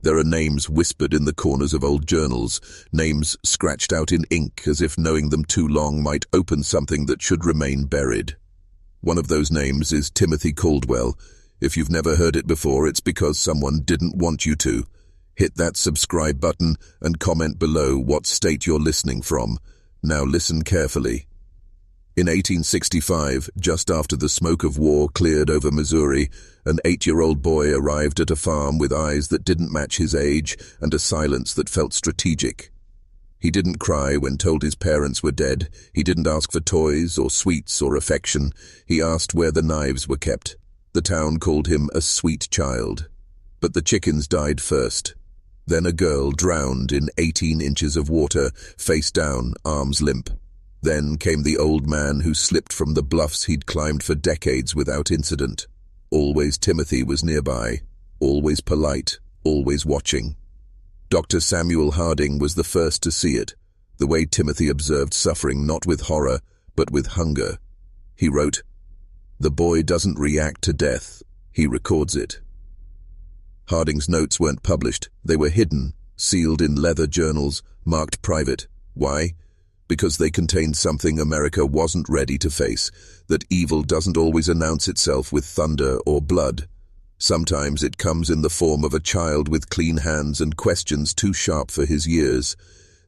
There are names whispered in the corners of old journals, names scratched out in ink as if knowing them too long might open something that should remain buried. One of those names is Timothy Caldwell. If you've never heard it before, it's because someone didn't want you to. Hit that subscribe button and comment below what state you're listening from. Now listen carefully. In 1865, just after the smoke of war cleared over Missouri, an 8-year-old boy arrived at a farm with eyes that didn't match his age and a silence that felt strategic. He didn't cry when told his parents were dead. He didn't ask for toys or sweets or affection. He asked where the knives were kept. The town called him a sweet child. But the chickens died first. Then a girl drowned in 18 inches of water, face down, arms limp. Then came the old man who slipped from the bluffs he'd climbed for decades without incident. Always Timothy was nearby, always polite, always watching. Dr. Samuel Harding was the first to see it, the way Timothy observed suffering not with horror, but with hunger. He wrote, "The boy doesn't react to death, he records it." Harding's notes weren't published, they were hidden, sealed in leather journals, marked private. Why? Because they contained something America wasn't ready to face, that evil doesn't always announce itself with thunder or blood. Sometimes it comes in the form of a child with clean hands and questions too sharp for his years.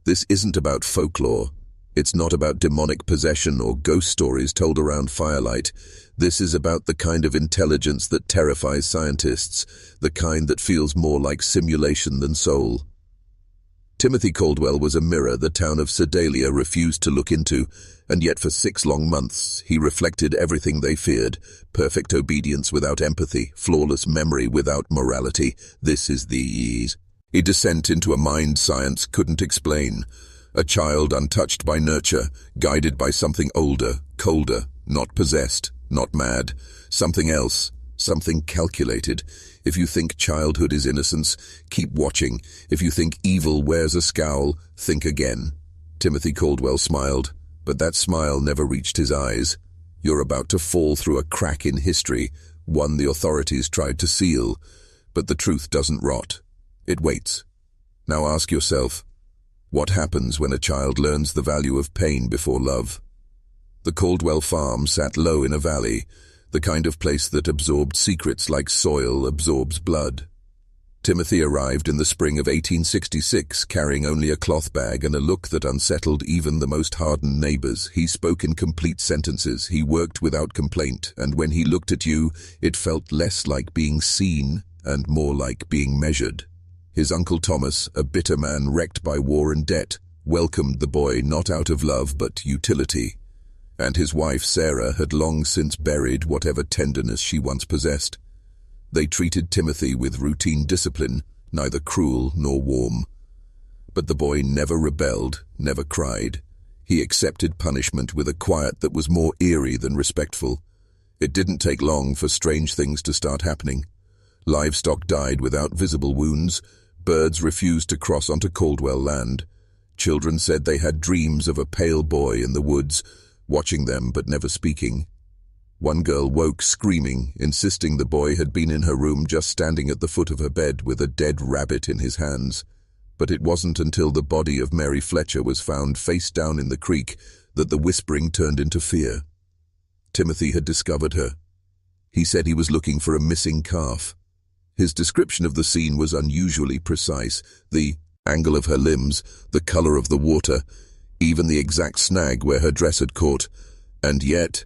This isn't about folklore. It's not about demonic possession or ghost stories told around firelight. This is about the kind of intelligence that terrifies scientists, the kind that feels more like simulation than soul. Timothy Caldwell was a mirror the town of Sedalia refused to look into, and yet for 6 long months he reflected everything they feared: perfect obedience without empathy, flawless memory without morality. This is a descent into a mind science couldn't explain. A child untouched by nurture, guided by something older, colder, not possessed, not mad, something else, something calculated. If you think childhood is innocence, keep watching. If you think evil wears a scowl, think again. Timothy Caldwell smiled, but that smile never reached his eyes. You're about to fall through a crack in history, one the authorities tried to seal. But the truth doesn't rot. It waits. Now ask yourself, what happens when a child learns the value of pain before love? The Caldwell farm sat low in a valley, the kind of place that absorbed secrets like soil absorbs blood. Timothy arrived in the spring of 1866, carrying only a cloth bag and a look that unsettled even the most hardened neighbors. He spoke in complete sentences, he worked without complaint, and when he looked at you, it felt less like being seen and more like being measured. His Uncle Thomas, a bitter man wrecked by war and debt, welcomed the boy not out of love but utility. And his wife Sarah had long since buried whatever tenderness she once possessed. They treated Timothy with routine discipline, neither cruel nor warm. But the boy never rebelled, never cried. He accepted punishment with a quiet that was more eerie than respectful. It didn't take long for strange things to start happening. Livestock died without visible wounds. Birds refused to cross onto Caldwell land. Children said they had dreams of a pale boy in the woods, watching them but never speaking. One girl woke screaming, insisting the boy had been in her room just standing at the foot of her bed with a dead rabbit in his hands. But it wasn't until the body of Mary Fletcher was found face down in the creek that the whispering turned into fear. Timothy had discovered her. He said he was looking for a missing calf. His description of the scene was unusually precise. The angle of her limbs, the color of the water, even the exact snag where her dress had caught. And yet,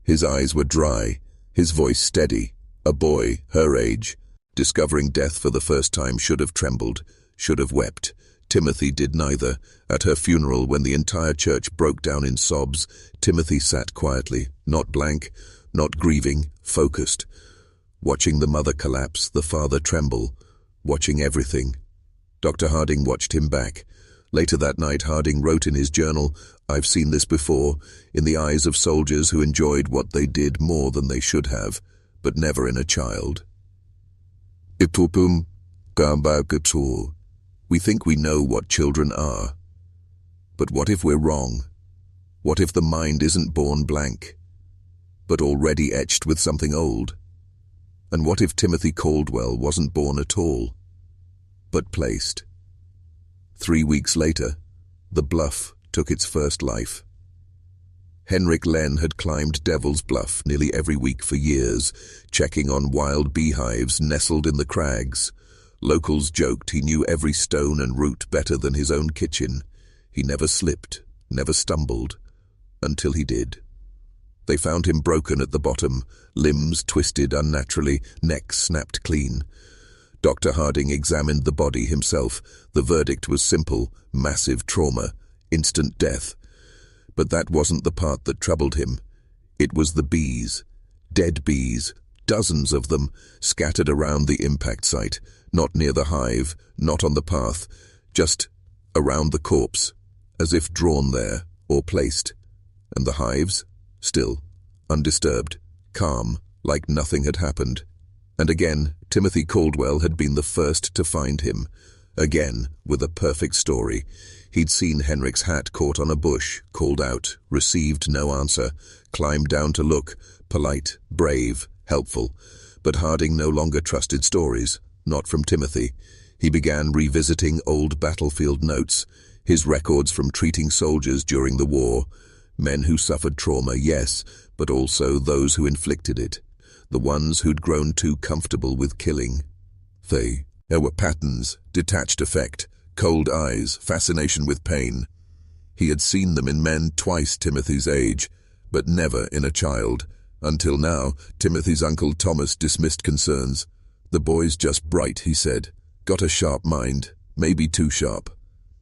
his eyes were dry, his voice steady. A boy, her age, discovering death for the first time, should have trembled, should have wept. Timothy did neither. At her funeral, when the entire church broke down in sobs, Timothy sat quietly, not blank, not grieving, focused, watching the mother collapse, the father tremble, watching everything. Dr. Harding watched him back. Later that night, Harding wrote in his journal, "I've seen this before, in the eyes of soldiers who enjoyed what they did more than they should have, but never in a child." We think we know what children are. But what if we're wrong? What if the mind isn't born blank, but already etched with something old? And what if Timothy Caldwell wasn't born at all? but placed. 3 weeks later, the bluff took its first life. Henrik Len had climbed Devil's Bluff nearly every week for years, checking on wild beehives nestled in the crags. Locals joked he knew every stone and root better than his own kitchen. He never slipped, never stumbled, until he did. They found him broken at the bottom, limbs twisted unnaturally, neck snapped clean. Dr. Harding examined the body himself. The verdict was simple: massive trauma, instant death. But that wasn't the part that troubled him. It was the bees. Dead bees, dozens of them, scattered around the impact site, not near the hive, not on the path, just around the corpse, as if drawn there or placed. And the hives? Still, undisturbed, calm, like nothing had happened. And again, Timothy Caldwell had been the first to find him. Again, with a perfect story. He'd seen Henrik's hat caught on a bush, called out, received no answer, climbed down to look, polite, brave, helpful. But Harding no longer trusted stories, not from Timothy. He began revisiting old battlefield notes, his records from treating soldiers during the war. Men who suffered trauma, yes, but also those who inflicted it. The ones who'd grown too comfortable with killing. There were patterns, detached affect, cold eyes, fascination with pain. He had seen them in men twice Timothy's age, but never in a child. Until now, Timothy's uncle Thomas dismissed concerns. "The boy's just bright," he said. "Got a sharp mind, maybe too sharp."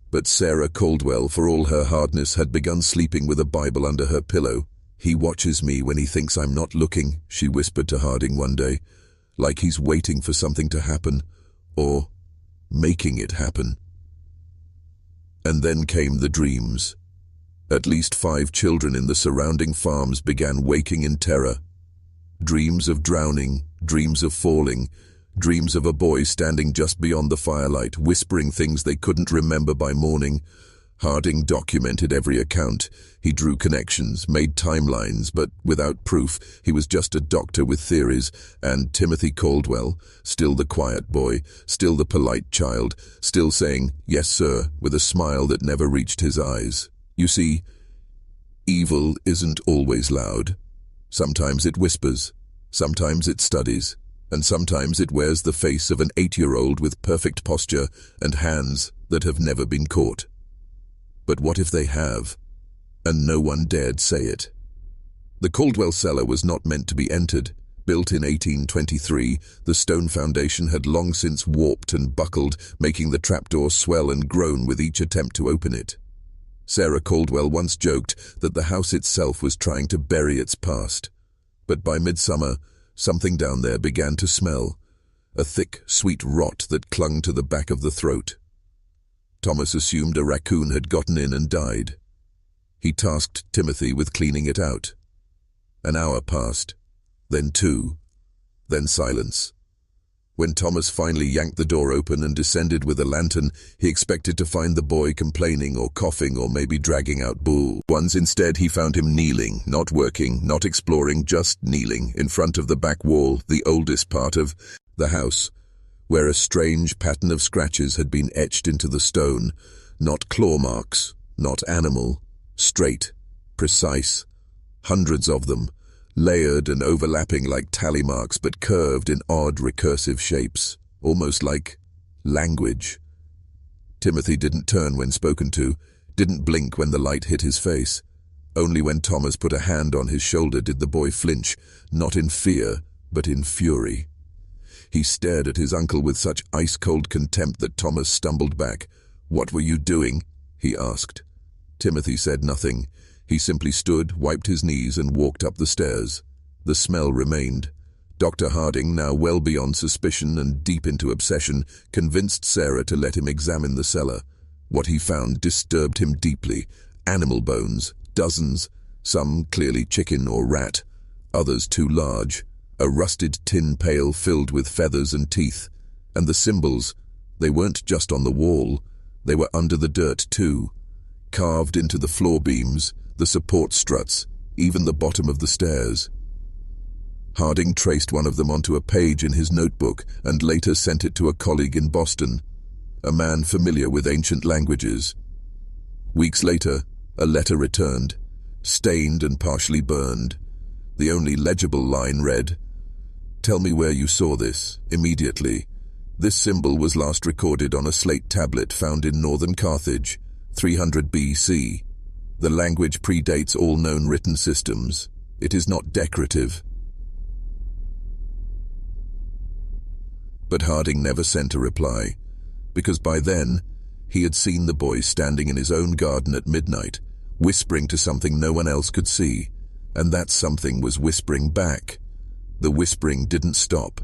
But Sarah Caldwell, for all her hardness, had begun sleeping with a Bible under her pillow. "He watches me when he thinks I'm not looking," she whispered to Harding one day, "like he's waiting for something to happen, or making it happen." And then came the dreams. At least 5 children in the surrounding farms began waking in terror. Dreams of drowning, dreams of falling, dreams of a boy standing just beyond the firelight, whispering things they couldn't remember by morning. Harding documented every account. He drew connections, made timelines, but without proof. He was just a doctor with theories. And Timothy Caldwell, still the quiet boy, still the polite child, still saying, "Yes, sir," with a smile that never reached his eyes. You see, evil isn't always loud. Sometimes it whispers, sometimes it studies, and sometimes it wears the face of an 8-year-old with perfect posture and hands that have never been caught. But what if they have, and no one dared say it? The Caldwell cellar was not meant to be entered. Built in 1823, the stone foundation had long since warped and buckled, making the trapdoor swell and groan with each attempt to open it. Sarah Caldwell once joked that the house itself was trying to bury its past. But by midsummer, something down there began to smell, a thick, sweet rot that clung to the back of the throat. Thomas assumed a raccoon had gotten in and died. He tasked Timothy with cleaning it out. An hour passed, then 2, then silence. When Thomas finally yanked the door open and descended with a lantern, he expected to find the boy complaining or coughing or maybe dragging out bull. Once instead he found him kneeling, not working, not exploring, just kneeling, in front of the back wall, the oldest part of the house, where a strange pattern of scratches had been etched into the stone. Not claw marks, not animal, straight, precise, hundreds of them, layered and overlapping like tally marks, but curved in odd recursive shapes, almost like language. Timothy didn't turn when spoken to, didn't blink when the light hit his face. Only when Thomas put a hand on his shoulder did the boy flinch, not in fear, but in fury. He stared at his uncle with such ice-cold contempt that Thomas stumbled back. "What were you doing?" he asked. Timothy said nothing. He simply stood, wiped his knees, and walked up the stairs. The smell remained. Dr. Harding, now well beyond suspicion and deep into obsession, convinced Sarah to let him examine the cellar. What he found disturbed him deeply. Animal bones, dozens, some clearly chicken or rat, others too large. A rusted tin pail filled with feathers and teeth. And the symbols, they weren't just on the wall, they were under the dirt too. Carved into the floor beams, the support struts, even the bottom of the stairs. Harding traced one of them onto a page in his notebook and later sent it to a colleague in Boston. a man familiar with ancient languages. Weeks later, a letter returned, stained and partially burned. The only legible line read, "Tell me where you saw this, immediately. This symbol was last recorded on a slate tablet found in northern Carthage, 300 BC. The language predates all known written systems. It is not decorative." But Harding never sent a reply, because by then, he had seen the boy standing in his own garden at midnight, whispering to something no one else could see, and that something was whispering back. The whispering didn't stop.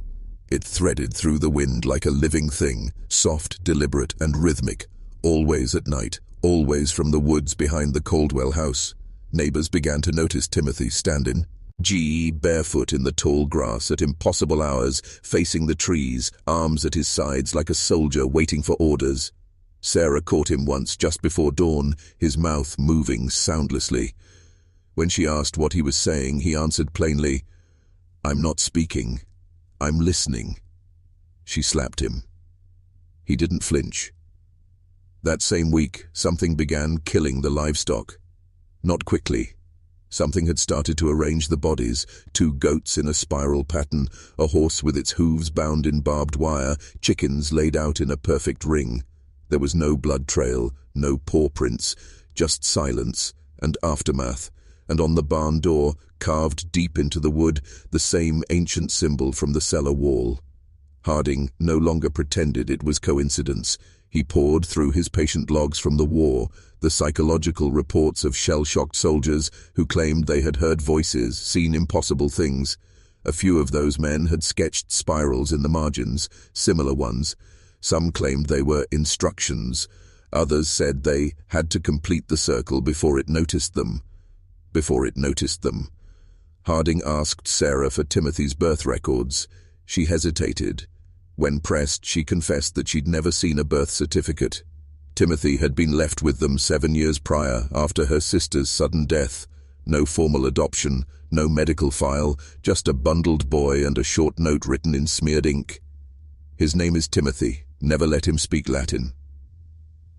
It threaded through the wind like a living thing, soft, deliberate, and rhythmic, always at night, always from the woods behind the Caldwell house. Neighbors began to notice Timothy standing, barefoot in the tall grass at impossible hours, facing the trees, arms at his sides like a soldier waiting for orders. Sarah caught him once just before dawn, his mouth moving soundlessly. When she asked what he was saying, he answered plainly, "I'm not speaking. I'm listening." She slapped him. He didn't flinch. That same week, something began killing the livestock. Not quickly. Something had started to arrange the bodies, 2 goats in a spiral pattern, a horse with its hooves bound in barbed wire, chickens laid out in a perfect ring. There was no blood trail, no paw prints, just silence and aftermath, and on the barn door, carved deep into the wood, the same ancient symbol from the cellar wall. Harding no longer pretended it was coincidence. He poured through his patient logs from the war, the psychological reports of shell-shocked soldiers who claimed they had heard voices, seen impossible things. A few of those men had sketched spirals in the margins, similar ones. Some claimed they were instructions. Others said they had to complete the circle before it noticed them. Harding asked Sarah for Timothy's birth records. She hesitated. When pressed, she confessed that she'd never seen a birth certificate. Timothy had been left with them 7 years prior, after her sister's sudden death. No formal adoption, no medical file, just a bundled boy and a short note written in smeared ink. "His name is Timothy. Never let him speak Latin."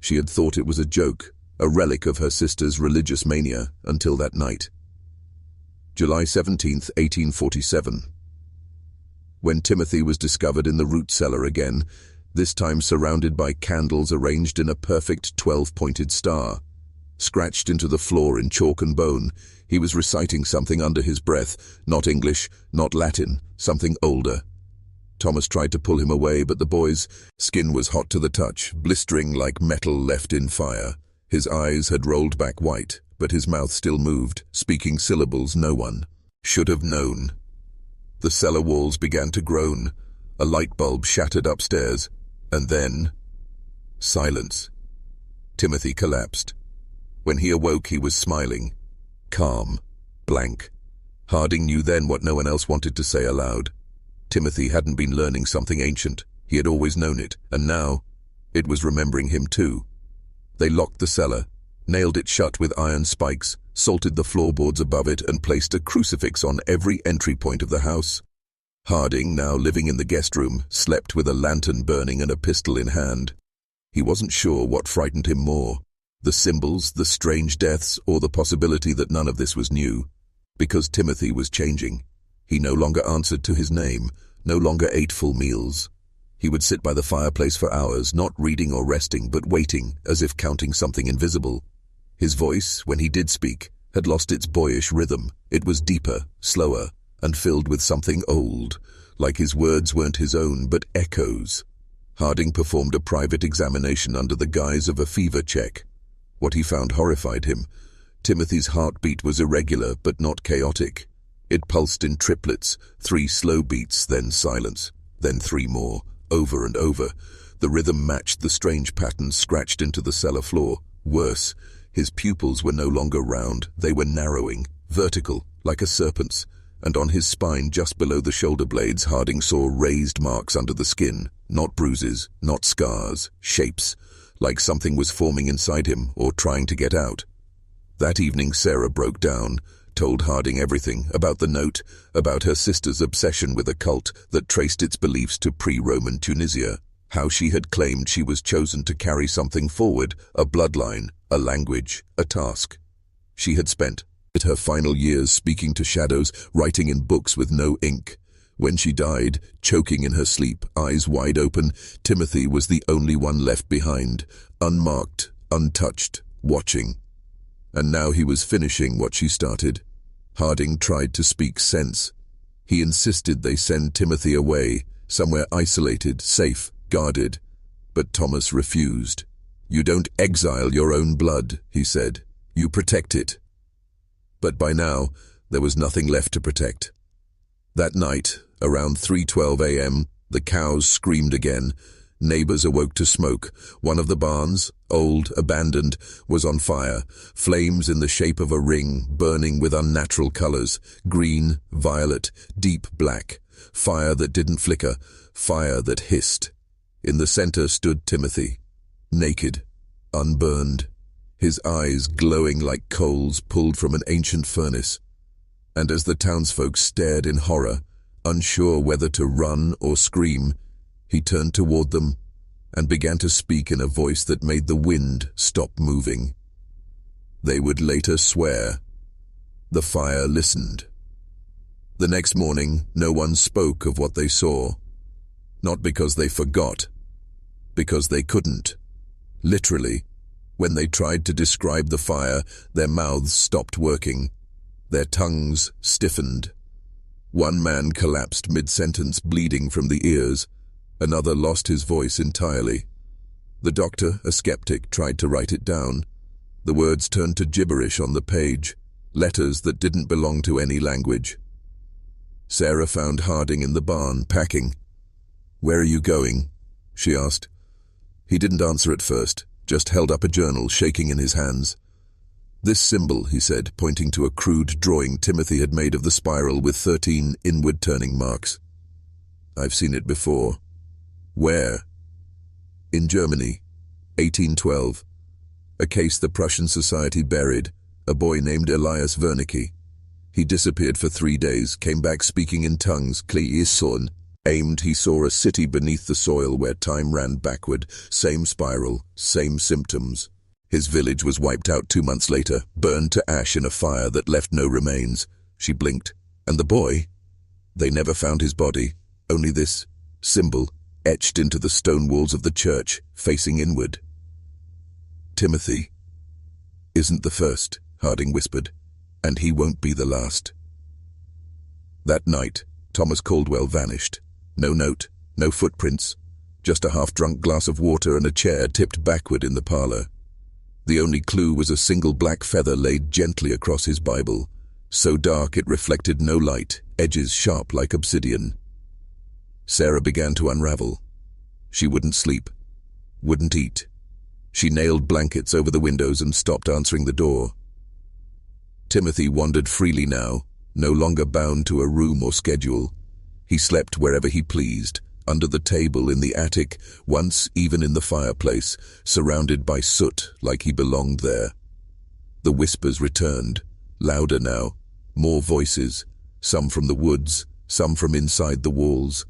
She had thought it was a joke, a relic of her sister's religious mania, until that night. July 17th, 1847. When Timothy was discovered in the root cellar again, this time surrounded by candles arranged in a perfect 12-pointed star. Scratched into the floor in chalk and bone, he was reciting something under his breath, not English, not Latin, something older. Thomas tried to pull him away, but the boy's skin was hot to the touch, blistering like metal left in fire. His eyes had rolled back white, but his mouth still moved, speaking syllables no one should have known. The cellar walls began to groan. A light bulb shattered upstairs, and then silence. Timothy collapsed. When he awoke, he was smiling, calm, blank. Harding knew then what no one else wanted to say aloud. Timothy hadn't been learning something ancient. He had always known it, and now it was remembering him too. They locked the cellar, nailed it shut with iron spikes, salted the floorboards above it, and placed a crucifix on every entry point of the house. Harding, now living in the guest room, slept with a lantern burning and a pistol in hand. He wasn't sure what frightened him more, the symbols, the strange deaths, or the possibility that none of this was new. Because Timothy was changing. He no longer answered to his name, no longer ate full meals. He would sit by the fireplace for hours, not reading or resting, but waiting, as if counting something invisible. His voice, when he did speak, had lost its boyish rhythm. It was deeper, slower, and filled with something old, like his words weren't his own, but echoes. Harding performed a private examination under the guise of a fever check. What he found horrified him. Timothy's heartbeat was irregular, but not chaotic. It pulsed in triplets, 3 slow beats, then silence, then 3 more, over and over. The rhythm matched the strange patterns scratched into the cellar floor. Worse, his pupils were no longer round, they were narrowing, vertical, like a serpent's, and on his spine just below the shoulder blades Harding saw raised marks under the skin, not bruises, not scars, shapes, like something was forming inside him or trying to get out. That evening Sarah broke down, told Harding everything, about the note, about her sister's obsession with a cult that traced its beliefs to pre-Roman Tunisia, how she had claimed she was chosen to carry something forward, a bloodline, a language, a task. She had spent her final years speaking to shadows, writing in books with no ink. When she died, choking in her sleep, eyes wide open, Timothy was the only one left behind, unmarked, untouched, watching. And now he was finishing what she started. Harding tried to speak sense. He insisted they send Timothy away, somewhere isolated, safe, guarded. But Thomas refused. "You don't exile your own blood," he said. "You protect it." But by now, there was nothing left to protect. That night, around 3:12 a.m., the cows screamed again. Neighbors awoke to smoke. One of the barns, old, abandoned, was on fire, flames in the shape of a ring, burning with unnatural colors, green, violet, deep black, fire that didn't flicker, fire that hissed. In the center stood Timothy, naked, unburned, his eyes glowing like coals pulled from an ancient furnace. And as the townsfolk stared in horror, unsure whether to run or scream, he turned toward them and began to speak in a voice that made the wind stop moving. They would later swear. The fire listened. The next morning, no one spoke of what they saw. Not because they forgot, because they couldn't. Literally, when they tried to describe the fire, their mouths stopped working. Their tongues stiffened. One man collapsed mid-sentence, bleeding from the ears. Another lost his voice entirely. The doctor, a skeptic, tried to write it down. The words turned to gibberish on the page, letters that didn't belong to any language. Sarah found Harding in the barn, packing. "Where are you going?" she asked. He didn't answer at first, just held up a journal, shaking in his hands. "This symbol," he said, pointing to a crude drawing Timothy had made of the spiral with 13 inward-turning marks. "I've seen it before." "Where?" "In Germany, 1812. A case the Prussian Society buried, a boy named Elias Wernicke. He disappeared for 3 days, came back speaking in tongues, Kleison. Aimed, he saw a city beneath the soil where time ran backward, same spiral, same symptoms. His village was wiped out 2 months later, burned to ash in a fire that left no remains." She blinked. "And the boy?" "They never found his body, only this symbol etched into the stone walls of the church, facing inward." "Timothy isn't the first," Harding whispered, "and he won't be the last." That night, Thomas Caldwell vanished. No note, no footprints, just a half-drunk glass of water and a chair tipped backward in the parlor. The only clue was a single black feather laid gently across his Bible, so dark it reflected no light, edges sharp like obsidian. Sarah began to unravel. She wouldn't sleep, wouldn't eat. She nailed blankets over the windows and stopped answering the door. Timothy wandered freely now, no longer bound to a room or schedule. He slept wherever he pleased, under the table in the attic, once even in the fireplace, surrounded by soot like he belonged there. The whispers returned, louder now, more voices, some from the woods, some from inside the walls.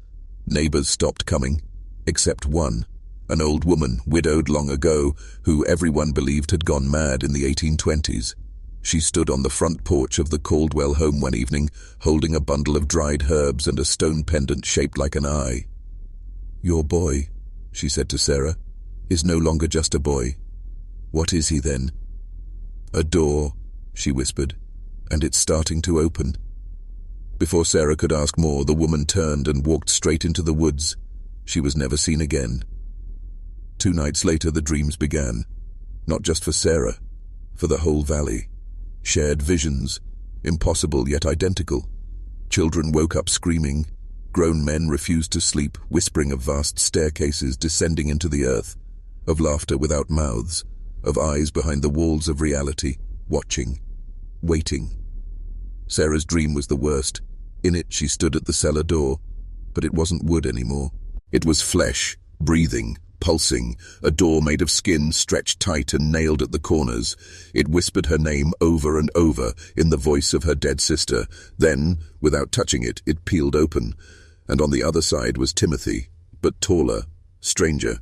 Neighbors stopped coming, except one, an old woman, widowed long ago, who everyone believed had gone mad in the 1820s. She stood on the front porch of the Caldwell home one evening, holding a bundle of dried herbs and a stone pendant shaped like an eye. "Your boy," she said to Sarah, "is no longer just a boy. What is he then?" "A door," she whispered, "and it's starting to open." Before Sarah could ask more, the woman turned and walked straight into the woods. She was never seen again. 2 nights later, the dreams began. Not just for Sarah, for the whole valley. Shared visions, impossible yet identical. Children woke up screaming. Grown men refused to sleep, whispering of vast staircases descending into the earth, of laughter without mouths, of eyes behind the walls of reality, watching, waiting. Sarah's dream was the worst. In it, she stood at the cellar door, but it wasn't wood anymore. It was flesh, breathing, pulsing, a door made of skin stretched tight and nailed at the corners. It whispered her name over and over in the voice of her dead sister. Then, without touching it, it peeled open, and on the other side was Timothy, but taller, stranger.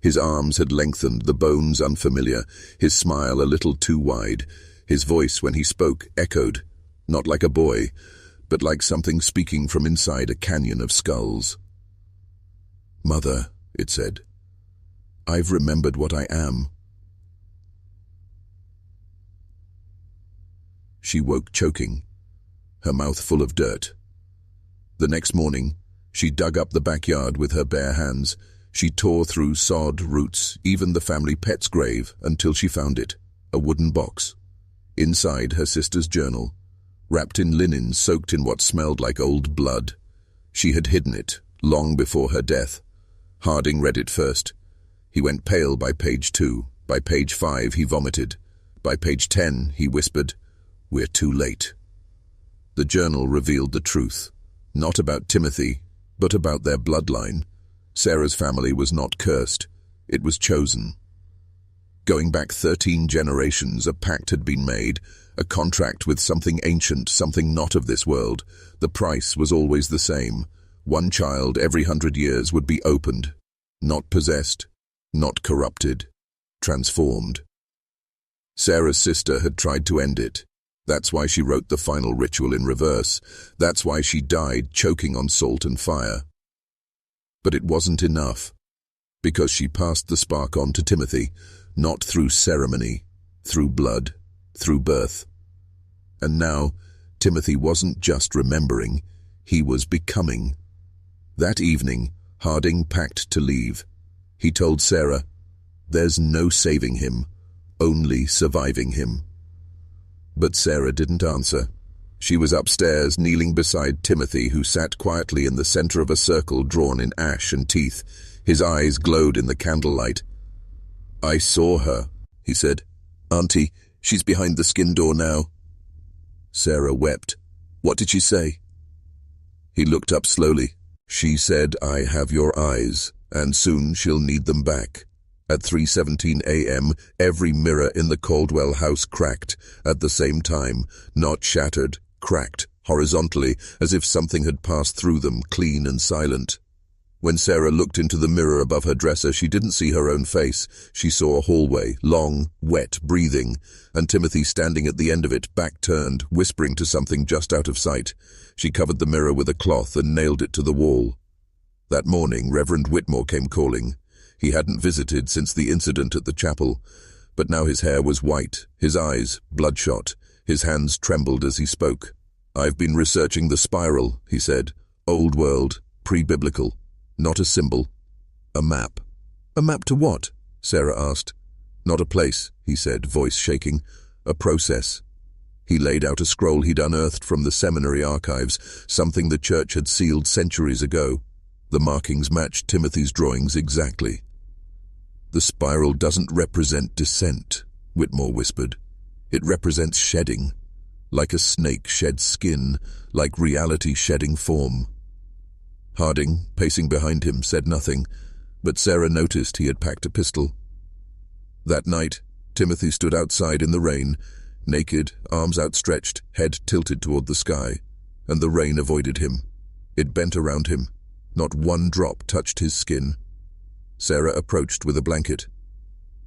His arms had lengthened, the bones unfamiliar, his smile a little too wide. His voice, when he spoke, echoed, not like a boy, but like something speaking from inside a canyon of skulls. "Mother," it said, "I've remembered what I am." She woke choking, her mouth full of dirt. The next morning, she dug up the backyard with her bare hands. She tore through sod, roots, even the family pet's grave, until she found it, a wooden box. Inside, her sister's journal, wrapped in linen soaked in what smelled like old blood. She had hidden it, long before her death. Harding read it first. He went pale by page 2. By page 5, he vomited. By page 10, he whispered, "We're too late." The journal revealed the truth, not about Timothy, but about their bloodline. Sarah's family was not cursed, it was chosen. Going back 13 generations, a pact had been made, a contract with something ancient, something not of this world. The price was always the same. One child every 100 years would be opened, not possessed, not corrupted, transformed. Sarah's sister had tried to end it. That's why she wrote the final ritual in reverse. That's why she died choking on salt and fire. But it wasn't enough, because she passed the spark on to Timothy, not through ceremony, through blood, through birth. And now, Timothy wasn't just remembering, he was becoming. That evening, Harding packed to leave. He told Sarah, "There's no saving him, only surviving him." But Sarah didn't answer. She was upstairs, kneeling beside Timothy, who sat quietly in the center of a circle drawn in ash and teeth. His eyes glowed in the candlelight. "I saw her," he said. "Auntie, she's behind the skin door now." Sarah wept. "What did she say?" He looked up slowly. "She said, 'I have your eyes, and soon she'll need them back.'" At 3:17 a.m., every mirror in the Caldwell house cracked at the same time, not shattered, cracked, horizontally, as if something had passed through them, clean and silent. When Sarah looked into the mirror above her dresser, she didn't see her own face. She saw a hallway, long, wet, breathing, and Timothy standing at the end of it, back turned, whispering to something just out of sight. She covered the mirror with a cloth and nailed it to the wall. That morning, Reverend Whitmore came calling. He hadn't visited since the incident at the chapel, but now his hair was white, his eyes bloodshot, his hands trembled as he spoke. "I've been researching the spiral," he said. "Old world, pre-biblical. Not a symbol. A map." "A map to what?" Sarah asked. "Not a place," he said, voice shaking. "A process." He laid out a scroll he'd unearthed from the seminary archives, something the church had sealed centuries ago. The markings matched Timothy's drawings exactly. "The spiral doesn't represent descent," Whitmore whispered. "It represents shedding, like a snake sheds skin, like reality shedding form." Harding, pacing behind him, said nothing, but Sarah noticed he had packed a pistol. That night, Timothy stood outside in the rain, naked, arms outstretched, head tilted toward the sky, and the rain avoided him. It bent around him. Not one drop touched his skin. Sarah approached with a blanket.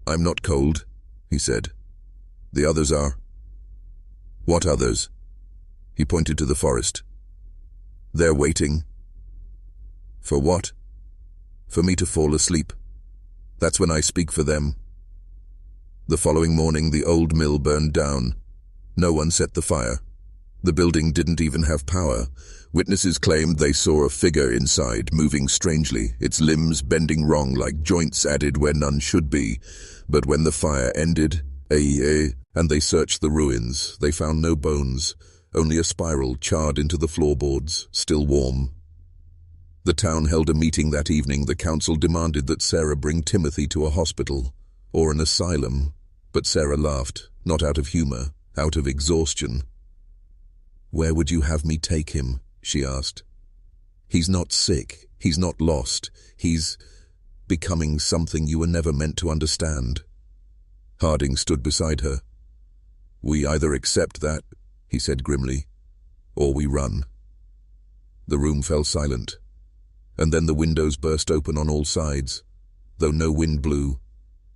"I'm not cold," he said. "The others are." "What others?" He pointed to the forest. "They're waiting." "For what?" "For me to fall asleep. That's when I speak for them." The following morning, the old mill burned down. No one set the fire. The building didn't even have power. Witnesses claimed they saw a figure inside, moving strangely, its limbs bending wrong like joints added where none should be. But when the fire ended, and they searched the ruins, they found no bones, only a spiral charred into the floorboards, still warm. The town held a meeting that evening. The council demanded that Sarah bring Timothy to a hospital, or an asylum, but Sarah laughed, not out of humor, out of exhaustion. "Where would you have me take him?" she asked. "He's not sick, he's not lost, he's becoming something you were never meant to understand." Harding stood beside her. "We either accept that," he said grimly, "or we run." The room fell silent, and then the windows burst open on all sides. though no wind blew,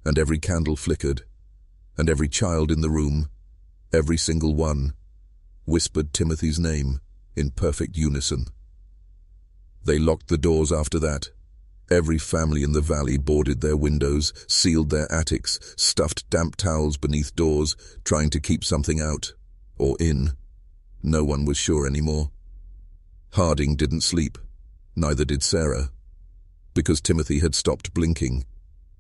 and every candle flickered, and every child in the room, every single one, whispered Timothy's name in perfect unison. They locked the doors after that. Every family in the valley boarded their windows, sealed their attics, stuffed damp towels beneath doors, trying to keep something out, or in. No one was sure anymore. Harding didn't sleep. Neither did Sarah. Because Timothy had stopped blinking.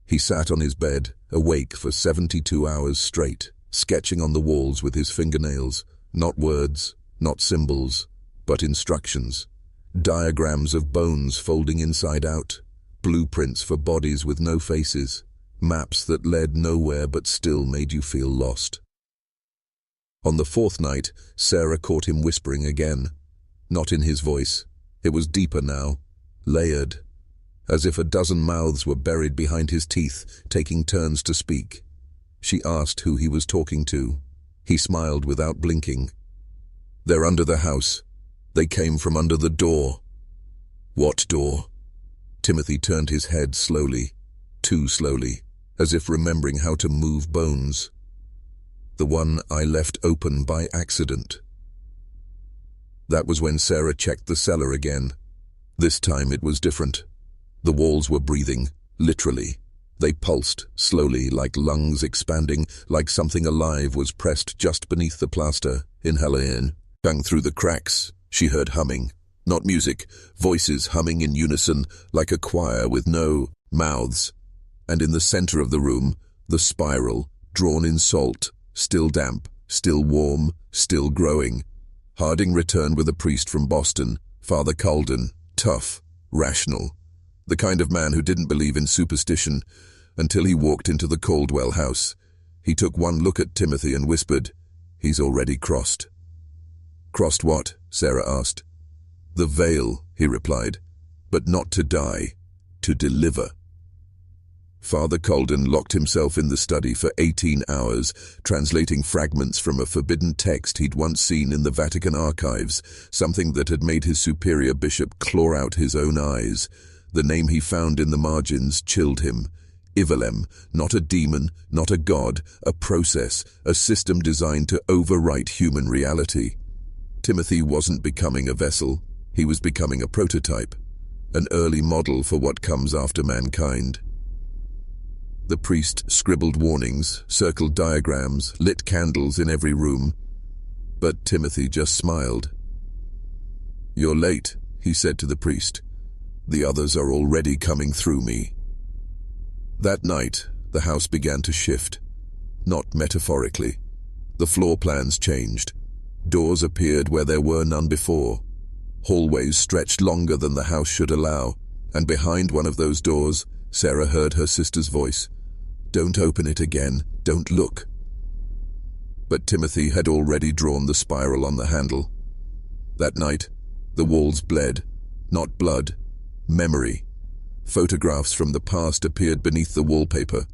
He sat on his bed, awake for 72 hours straight, sketching on the walls with his fingernails, not words, not symbols, but instructions. Diagrams of bones folding inside out, blueprints for bodies with no faces, maps that led nowhere but still made you feel lost. On the fourth night, Sarah caught him whispering again. Not in his voice. It was deeper now, layered, as if a dozen mouths were buried behind his teeth, taking turns to speak. She asked who he was talking to. He smiled without blinking. "They're under the house. They came from under the door." "What door?" Timothy turned his head slowly, too slowly, as if remembering how to move bones. "The one I left open by accident." That was when Sarah checked the cellar again. This time it was different. The walls were breathing, literally. They pulsed, slowly, like lungs expanding, like something alive was pressed just beneath the plaster, inhaling. Bang through the cracks, she heard humming. Not music, voices humming in unison, like a choir with no mouths. And in the center of the room, the spiral, drawn in salt, still damp, still warm, still growing. Harding returned with a priest from Boston, Father Caldwell, tough, rational, the kind of man who didn't believe in superstition until he walked into the Caldwell house. He took one look at Timothy and whispered, "He's already crossed." "Crossed what?" Sarah asked. "The veil," he replied, "but not to die, to deliver." Father Caldwell locked himself in the study for 18 hours, translating fragments from a forbidden text he'd once seen in the Vatican archives, something that had made his superior bishop claw out his own eyes. The name he found in the margins chilled him. Ivelem, not a demon, not a god, a process, a system designed to overwrite human reality. Timothy wasn't becoming a vessel. He was becoming a prototype, an early model for what comes after mankind. The priest scribbled warnings, circled diagrams, lit candles in every room. But Timothy just smiled. "You're late," he said to the priest. "The others are already coming through me." That night, the house began to shift. Not metaphorically. The floor plans changed. Doors appeared where there were none before. Hallways stretched longer than the house should allow, and behind one of those doors, Sarah heard her sister's voice. "Don't open it again. Don't look." But Timothy had already drawn the spiral on the handle. That night, the walls bled. Not blood. Memory. Photographs from the past appeared beneath the wallpaper.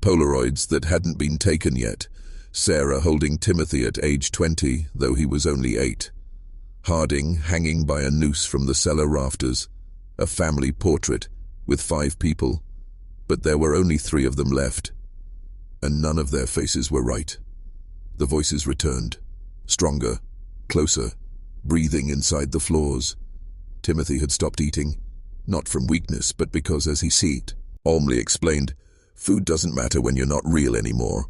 Polaroids that hadn't been taken yet. Sarah holding Timothy at age 20, though he was only 8. Harding hanging by a noose from the cellar rafters. A family portrait, with 5 people. But there were only 3 of them left. And none of their faces were right. The voices returned. Stronger. Closer. Breathing inside the floors. Timothy had stopped eating. Not from weakness, but because, as he said, Olmley explained, food doesn't matter when you're not real anymore.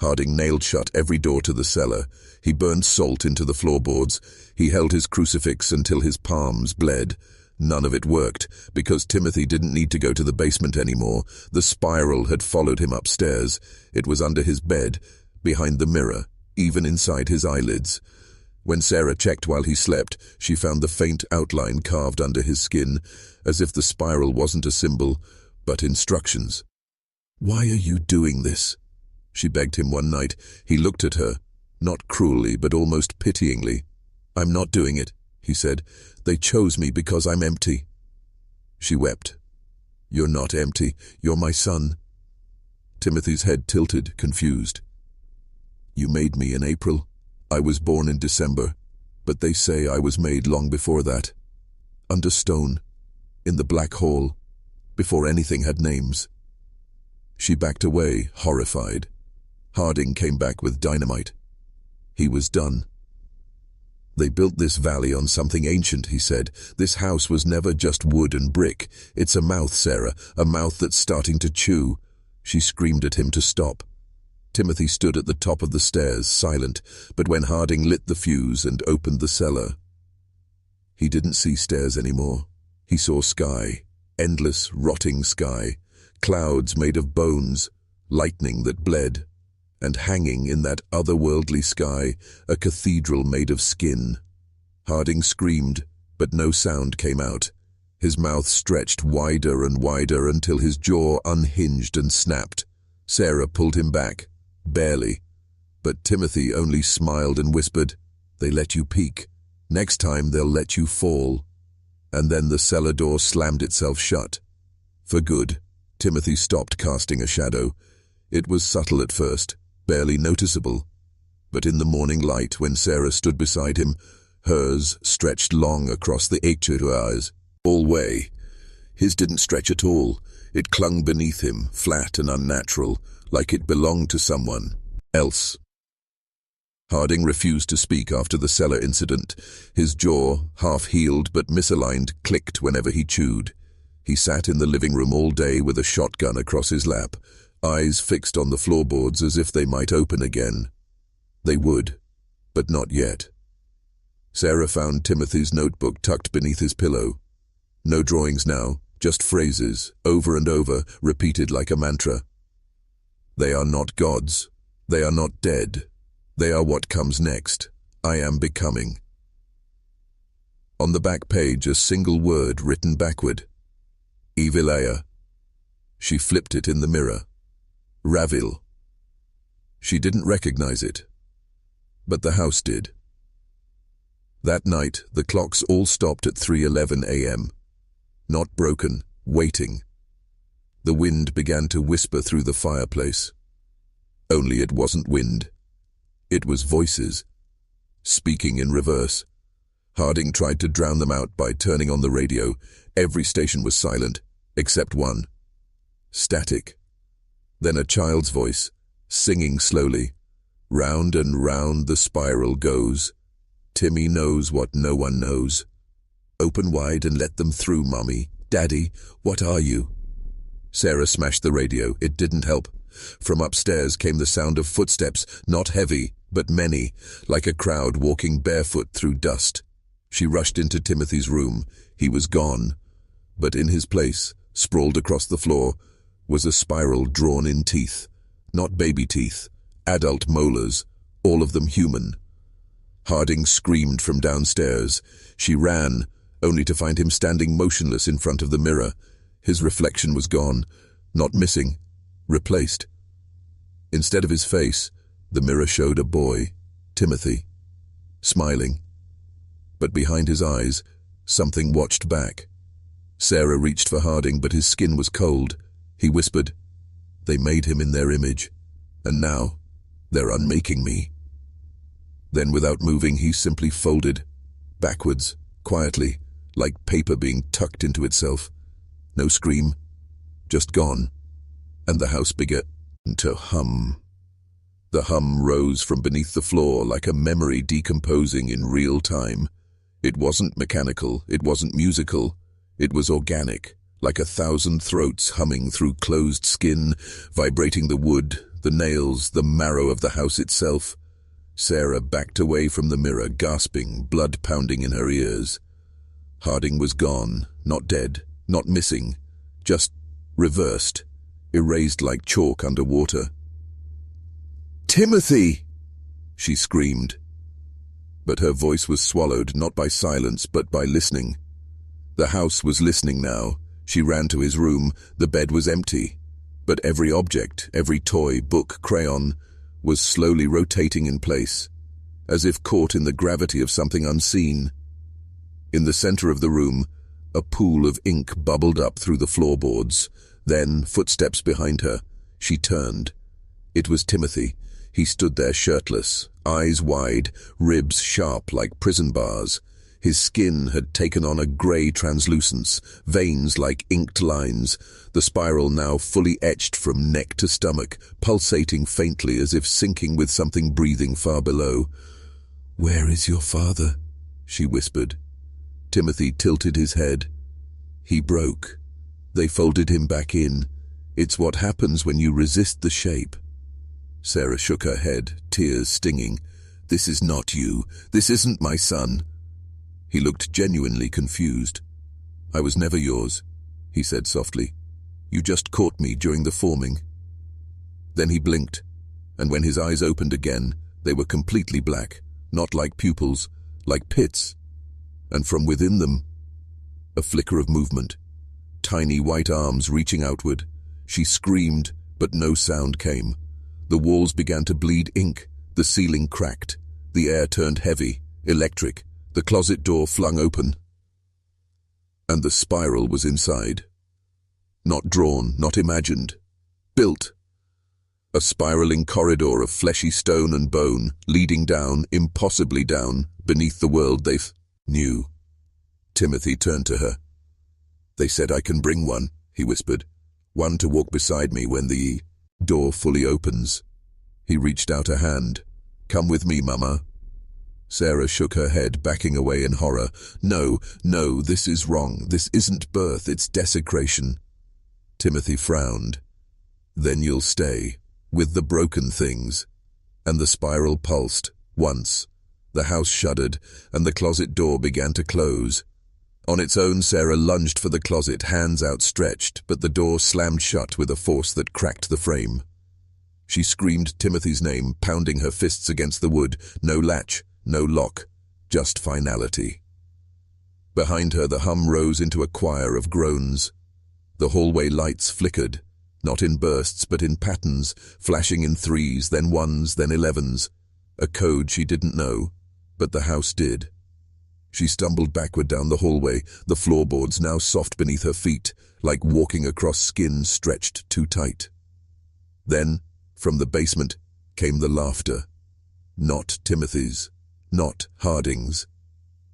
Harding nailed shut every door to the cellar. He burned salt into the floorboards. He held his crucifix until his palms bled. None of it worked, because Timothy didn't need to go to the basement anymore. The spiral had followed him upstairs. It was under his bed, behind the mirror, even inside his eyelids. When Sarah checked while he slept, she found the faint outline carved under his skin, as if the spiral wasn't a symbol, but instructions. "Why are you doing this?" she begged him one night. He looked at her, not cruelly, but almost pityingly. "I'm not doing it," he said. "They chose me because I'm empty." She wept. "You're not empty. You're my son." Timothy's head tilted, confused. "You made me in April. I was born in December, but they say I was made long before that. Under stone, in the black hole, before anything had names. She backed away, horrified. Harding came back with dynamite. He was done. They built this valley on something ancient, he said. This house was never just wood and brick. It's a mouth, Sarah, a mouth that's starting to chew. She screamed at him to stop. Timothy stood at the top of the stairs, silent, but when Harding lit the fuse and opened the cellar, he didn't see stairs anymore. He saw sky, endless, rotting sky, clouds made of bones, lightning that bled, and hanging in that otherworldly sky, a cathedral made of skin. Harding screamed, but no sound came out. His mouth stretched wider and wider until his jaw unhinged and snapped. Sarah pulled him back, barely, but Timothy only smiled and whispered, "They let you peek. Next time they'll let you fall." And then the cellar door slammed itself shut. For good, Timothy stopped casting a shadow. It was subtle at first, barely noticeable, but in the morning light, when Sarah stood beside him, hers stretched long across the eyes, all way. His didn't stretch at all. It clung beneath him, flat and unnatural, like it belonged to someone else. Harding refused to speak after the cellar incident. His jaw, half-healed but misaligned, clicked whenever he chewed. He sat in the living room all day with a shotgun across his lap, eyes fixed on the floorboards as if they might open again. They would, but not yet. Sarah found Timothy's notebook tucked beneath his pillow. No drawings now, just phrases, over and over, repeated like a mantra. They are not gods. They are not dead. They are what comes next. I am becoming. On the back page, a single word written backward. Evilaya. She flipped it in the mirror. Ravil. She didn't recognize it, but the house did. That night, the clocks all stopped at 3:11 a.m. Not broken, waiting. The wind began to whisper through the fireplace. Only it wasn't wind. It was voices, speaking in reverse. Harding tried to drown them out by turning on the radio. Every station was silent, except one. Static. Then a child's voice, singing slowly. Round and round the spiral goes. Timmy knows what no one knows. Open wide and let them through, Mommy. Daddy, what are you? Sarah smashed the radio. It didn't help. From upstairs came the sound of footsteps, not heavy, but many, like a crowd walking barefoot through dust. She rushed into Timothy's room. He was gone. But in his place, sprawled across the floor, was a spiral drawn in teeth. Not baby teeth, adult molars, all of them human. Harding screamed from downstairs. She ran, only to find him standing motionless in front of the mirror. His reflection was gone, not missing, replaced. Instead of his face, the mirror showed a boy, Timothy, smiling. But behind his eyes, something watched back. Sarah reached for Harding, but his skin was cold. He whispered, "They made him in their image, and now they're unmaking me." Then, without moving, he simply folded, backwards, quietly, like paper being tucked into itself. No scream, just gone. And the house began to hum. The hum rose from beneath the floor like a memory decomposing in real time. It wasn't mechanical, it wasn't musical, it was organic, like 1,000 throats humming through closed skin, vibrating the wood, the nails, the marrow of the house itself. Sarah backed away from the mirror, gasping, blood pounding in her ears. Harding was gone, not dead, not missing, just reversed, erased like chalk under water. "Timothy!" she screamed. But her voice was swallowed, not by silence, but by listening. The house was listening now. She ran to his room. The bed was empty, but every object, every toy, book, crayon, was slowly rotating in place, as if caught in the gravity of something unseen. In the center of the room, a pool of ink bubbled up through the floorboards. Then, footsteps behind her, she turned. It was Timothy. He stood there shirtless, eyes wide, ribs sharp like prison bars. His skin had taken on a grey translucence, veins like inked lines, the spiral now fully etched from neck to stomach, pulsating faintly as if syncing with something breathing far below. "Where is your father?" she whispered. Timothy tilted his head. He broke. They folded him back in. It's what happens when you resist the shape. Sarah shook her head, tears stinging. "This is not you. This isn't my son." He looked genuinely confused. "I was never yours," he said softly. "You just caught me during the forming." Then he blinked, and when his eyes opened again, they were completely black, not like pupils, like pits. And from within them, a flicker of movement, tiny white arms reaching outward. She screamed, but no sound came. The walls began to bleed ink, the ceiling cracked, the air turned heavy, electric, the closet door flung open. And the spiral was inside. Not drawn, not imagined. Built. A spiraling corridor of fleshy stone and bone, leading down, impossibly down, beneath the world they knew. Timothy turned to her. "They said I can bring one," he whispered. "One to walk beside me when the door fully opens." He reached out a hand. "Come with me, Mama." Sarah shook her head, backing away in horror. No, this is wrong. This isn't birth, it's desecration." Timothy frowned. "Then you'll stay, with the broken things." And the spiral pulsed, once. The house shuddered, and the closet door began to close. On its own, Sarah lunged for the closet, hands outstretched, but the door slammed shut with a force that cracked the frame. She screamed Timothy's name, pounding her fists against the wood. No latch, no lock, just finality. Behind her, the hum rose into a choir of groans. The hallway lights flickered, not in bursts but in patterns, flashing in 3s, then 1s, then 11s. A code she didn't know, but the house did. She stumbled backward down the hallway, the floorboards now soft beneath her feet, like walking across skin stretched too tight. Then, from the basement, came the laughter. Not Timothy's, not Harding's.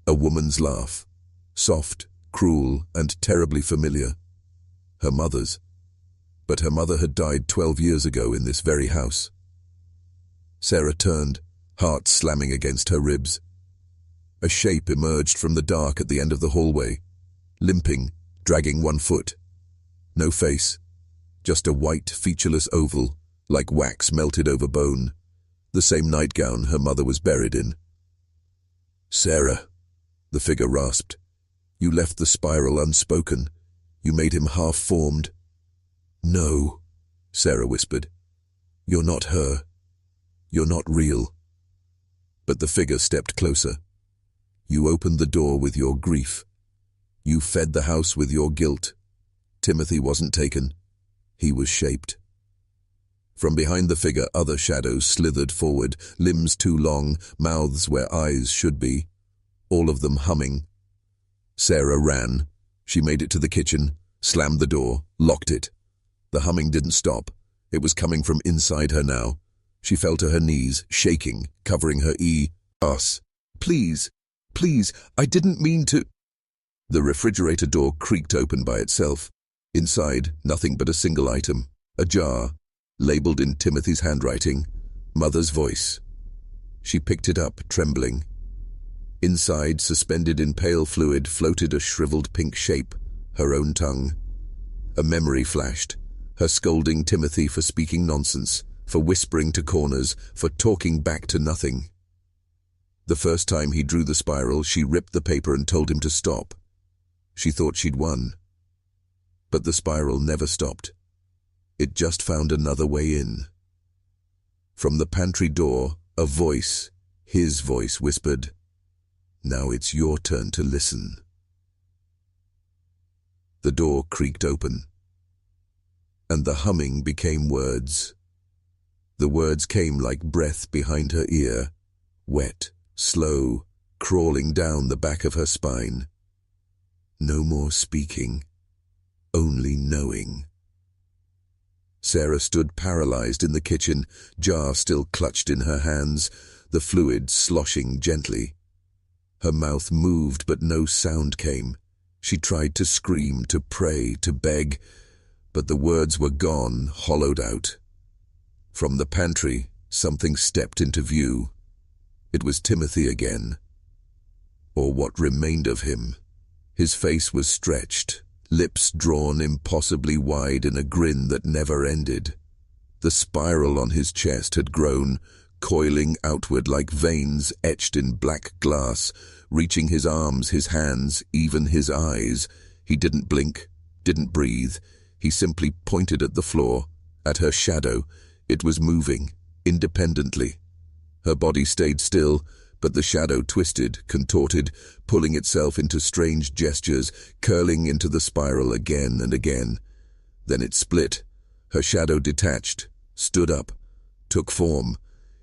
A woman's laugh. Soft, cruel, and terribly familiar. Her mother's. But her mother had died 12 years ago in this very house. Sarah turned, heart slamming against her ribs. A shape emerged from the dark at the end of the hallway, limping, dragging one foot. No face, just a white, featureless oval, like wax melted over bone. The same nightgown her mother was buried in. "Sarah," the figure rasped, "you left the spiral unspoken. You made him half-formed." "No," Sarah whispered. "You're not her. You're not real." But the figure stepped closer. "You opened the door with your grief. You fed the house with your guilt. Timothy wasn't taken. He was shaped." From behind the figure, other shadows slithered forward, limbs too long, mouths where eyes should be, all of them humming. Sarah ran. She made it to the kitchen, slammed the door, locked it. The humming didn't stop. It was coming from inside her now. She fell to her knees, shaking, covering her ass. Please, I didn't mean to." The refrigerator door creaked open by itself. Inside, nothing but a single item, a jar, labeled in Timothy's handwriting, Mother's voice. She picked it up, trembling. Inside, suspended in pale fluid, floated a shriveled pink shape, her own tongue. A memory flashed, her scolding Timothy for speaking nonsense, for whispering to corners, for talking back to nothing. The first time he drew the spiral, she ripped the paper and told him to stop. She thought she'd won. But the spiral never stopped. It just found another way in. From the pantry door, a voice, his voice, whispered, "Now it's your turn to listen." The door creaked open, and the humming became words. The words came like breath behind her ear, wet, slow, crawling down the back of her spine. No more speaking, only knowing. Sarah stood paralyzed in the kitchen, jar still clutched in her hands, the fluid sloshing gently. Her mouth moved, but no sound came. She tried to scream, to pray, to beg, but the words were gone, hollowed out. From the pantry, something stepped into view. It was Timothy again, or what remained of him. His face was stretched, lips drawn impossibly wide in a grin that never ended. The spiral on his chest had grown, coiling outward like veins etched in black glass, reaching his arms, his hands, even his eyes. He didn't blink, didn't breathe. He simply pointed at the floor, at her shadow. It was moving, independently. Her body stayed still, but the shadow twisted, contorted, pulling itself into strange gestures, curling into the spiral again and again. Then it split. Her shadow detached, stood up, took form.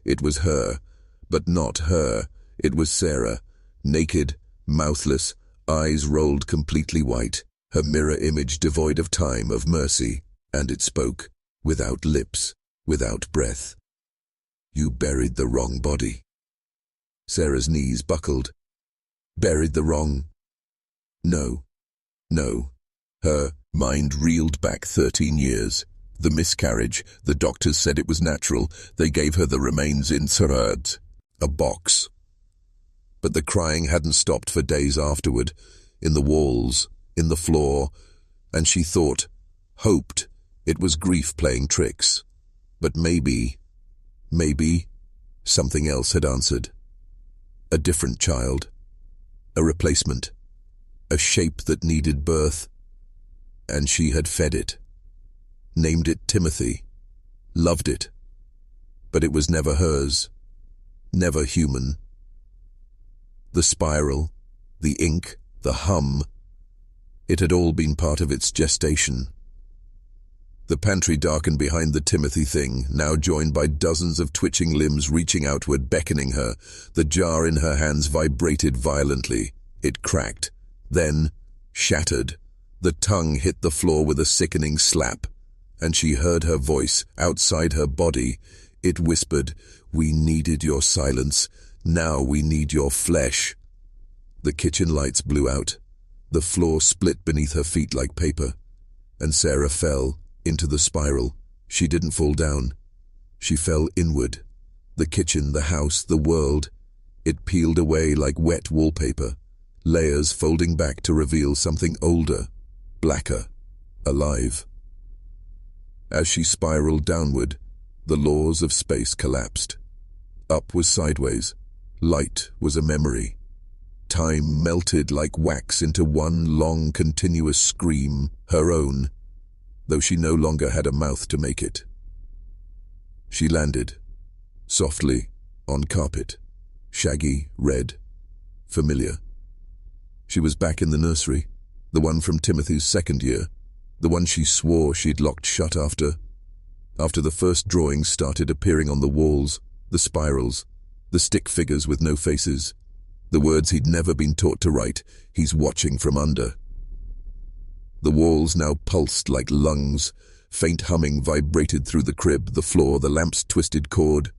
It was her, but not her. It was Sarah, naked, mouthless, eyes rolled completely white, her mirror image devoid of time, of mercy, and it spoke, without lips, without breath. "You buried the wrong body." Sarah's knees buckled. Buried the wrong... No. Her mind reeled back 13 years. The miscarriage, the doctors said it was natural. They gave her the remains in Sarad, a box. But the crying hadn't stopped for days afterward, in the walls, in the floor, and she thought, hoped, it was grief playing tricks. But maybe, something else had answered. A different child. A replacement. A shape that needed birth. And she had fed it. Named it Timothy. Loved it. But it was never hers. Never human. The spiral, the ink, the hum. It had all been part of its gestation. The pantry darkened behind the Timothy thing, now joined by dozens of twitching limbs reaching outward, beckoning her. The jar in her hands vibrated violently. It cracked. Then, shattered. The tongue hit the floor with a sickening slap, and she heard her voice outside her body. It whispered, "We needed your silence. Now we need your flesh." The kitchen lights blew out. The floor split beneath her feet like paper, and Sarah fell into the spiral. She didn't fall down. She fell inward. The kitchen, the house, the world. It peeled away like wet wallpaper, layers folding back to reveal something older, blacker, alive. As she spiraled downward, the laws of space collapsed. Up was sideways. Light was a memory. Time melted like wax into one long continuous scream, her own, though she no longer had a mouth to make it. She landed, softly, on carpet, shaggy, red, familiar. She was back in the nursery, the one from Timothy's second year, the one she swore she'd locked shut after the first drawings started appearing on the walls, the spirals, the stick figures with no faces, the words he'd never been taught to write. "He's watching from under." The walls now pulsed like lungs. Faint humming vibrated through the crib, the floor, the lamp's twisted cord.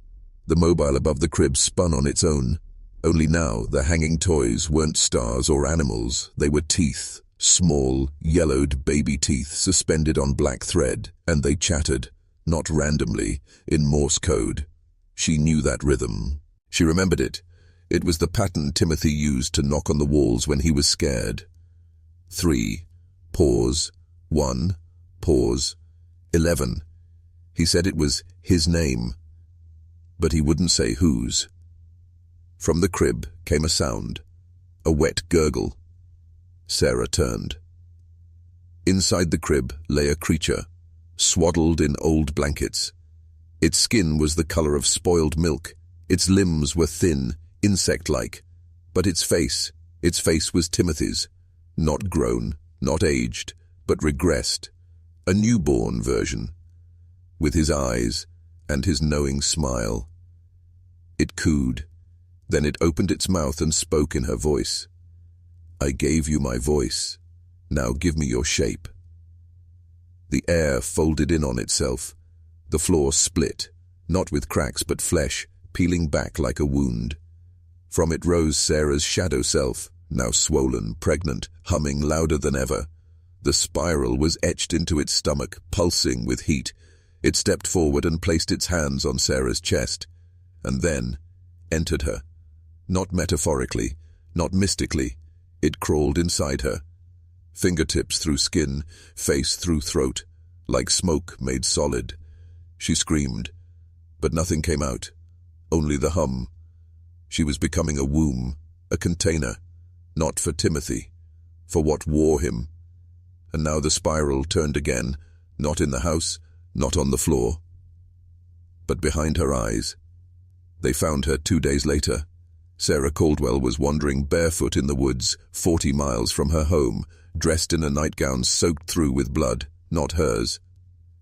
The mobile above the crib spun on its own. Only now the hanging toys weren't stars or animals. They were teeth, small, yellowed baby teeth suspended on black thread, and they chattered, not randomly, in Morse code. She knew that rhythm. She remembered it. It was the pattern Timothy used to knock on the walls when he was scared. 3. Pause. 1. Pause. 11. He said it was his name, but he wouldn't say whose. From the crib came a sound, a wet gurgle. Sarah turned. Inside the crib lay a creature, swaddled in old blankets. Its skin was the color of spoiled milk. Its limbs were thin, insect-like, but its face was Timothy's, not grown, not aged, but regressed, a newborn version, with his eyes and his knowing smile. It cooed, then it opened its mouth and spoke in her voice. "I gave you my voice, now give me your shape." The air folded in on itself. The floor split, not with cracks but flesh, peeling back like a wound. From it rose Sarah's shadow self, now swollen, pregnant, humming louder than ever. The spiral was etched into its stomach, pulsing with heat. It stepped forward and placed its hands on Sarah's chest, and then entered her. Not metaphorically, not mystically. It crawled inside her. Fingertips through skin, face through throat, like smoke made solid. She screamed, but nothing came out, only the hum. She was becoming a womb, a container, not for Timothy, for what wore him. And now the spiral turned again, not in the house, not on the floor, but behind her eyes. They found her 2 days later. Sarah Caldwell was wandering barefoot in the woods, 40 miles from her home, dressed in a nightgown soaked through with blood, not hers.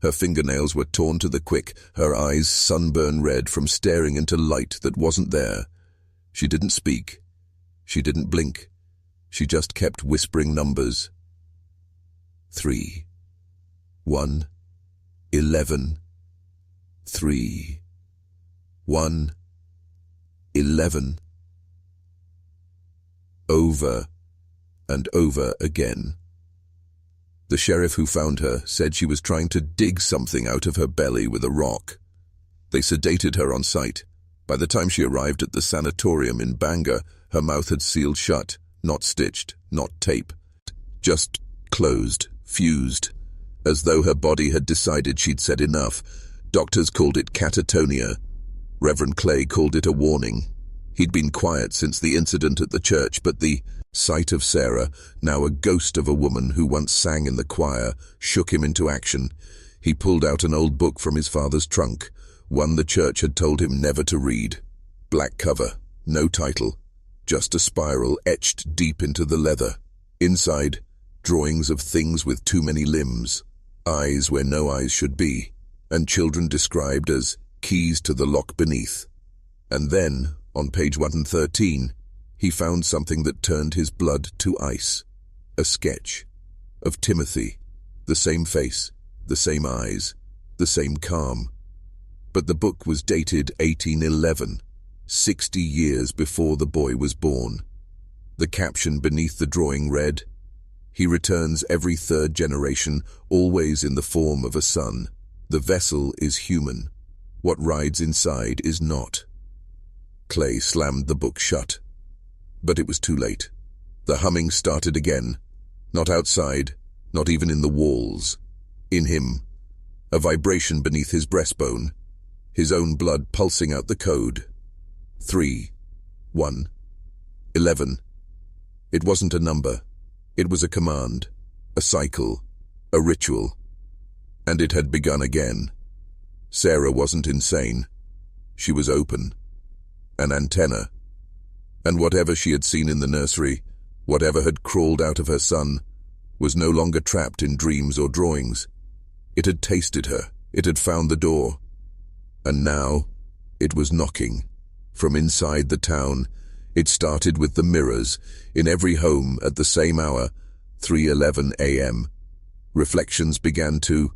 Her fingernails were torn to the quick, her eyes sunburn red from staring into light that wasn't there. She didn't speak. She didn't blink. She just kept whispering numbers. 3, 1, 11, 3, 1, 11. Over and over again. The sheriff who found her said she was trying to dig something out of her belly with a rock. They sedated her on sight. By the time she arrived at the sanatorium in Bangor, her mouth had sealed shut, not stitched, not tape, just closed, fused, as though her body had decided she'd said enough. Doctors called it catatonia. Reverend Clay called it a warning. He'd been quiet since the incident at the church, but the sight of Sarah, now a ghost of a woman who once sang in the choir, shook him into action. He pulled out an old book from his father's trunk, one the church had told him never to read. Black cover, no title, just a spiral etched deep into the leather. Inside, drawings of things with too many limbs, eyes where no eyes should be, and children described as keys to the lock beneath. And then, on page 113, he found something that turned his blood to ice. A sketch of Timothy, the same face, the same eyes, the same calm. But the book was dated 1811, 60 years before the boy was born. The caption beneath the drawing read, "He returns every third generation, always in the form of a son. The vessel is human. What rides inside is not." Clay slammed the book shut. But it was too late. The humming started again. Not outside, not even in the walls. In him. A vibration beneath his breastbone. His own blood pulsing out the code. 3, 1, 11. It wasn't a number. It was a command. A cycle. A ritual. And it had begun again. Sarah wasn't insane. She was open. An antenna. And whatever she had seen in the nursery, whatever had crawled out of her son, was no longer trapped in dreams or drawings. It had tasted her. It had found the door. And now, it was knocking. From inside the town, it started with the mirrors, in every home at the same hour, 3:11 a.m. Reflections began to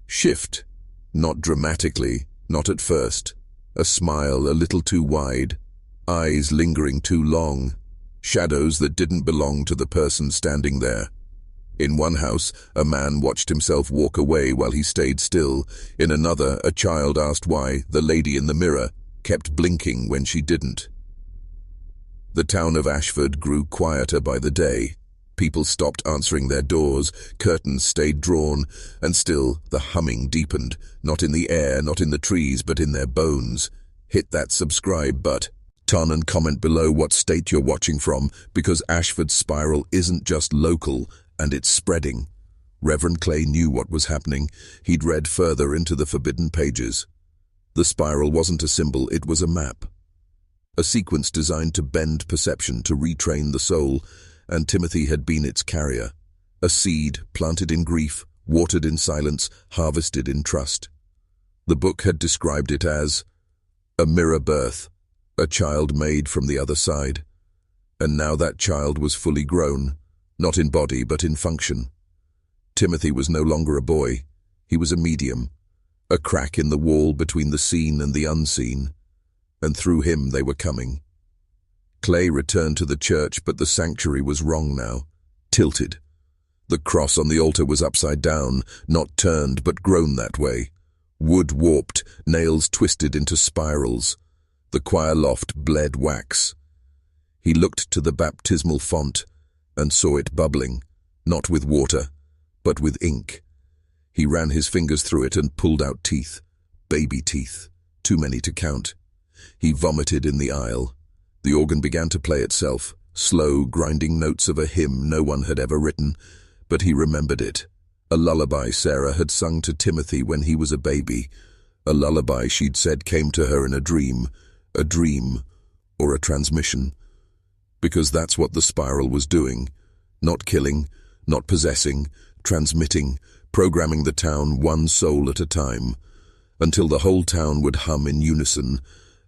shift. Not dramatically, not at first. A smile a little too wide, eyes lingering too long, shadows that didn't belong to the person standing there. In one house, a man watched himself walk away while he stayed still. In another, a child asked why the lady in the mirror kept blinking when she didn't. The town of Ashford grew quieter by the day. People stopped answering their doors, curtains stayed drawn, and still the humming deepened, not in the air, not in the trees, but in their bones. Hit that subscribe button and comment below what state you're watching from, because Ashford's spiral isn't just local, and it's spreading. Reverend Clay knew what was happening. He'd read further into the forbidden pages. The spiral wasn't a symbol, it was a map. A sequence designed to bend perception, to retrain the soul, and Timothy had been its carrier. A seed planted in grief, watered in silence, harvested in trust. The book had described it as a mirror birth, a child made from the other side. And now that child was fully grown, not in body but in function. Timothy was no longer a boy. He was a medium, a crack in the wall between the seen and the unseen, and through him they were coming. Clay returned to the church, but the sanctuary was wrong now. Tilted. The cross on the altar was upside down, not turned but grown that way. Wood warped, nails twisted into spirals. The choir loft bled wax. He looked to the baptismal font and saw it bubbling, not with water, but with ink. He ran his fingers through it and pulled out teeth. Baby teeth. Too many to count. He vomited in the aisle. The organ began to play itself, slow, grinding notes of a hymn no one had ever written, but he remembered it. A lullaby Sarah had sung to Timothy when he was a baby. A lullaby she'd said came to her in a dream, or a transmission. Because that's what the spiral was doing. Not killing, not possessing, transmitting, programming the town one soul at a time, until the whole town would hum in unison,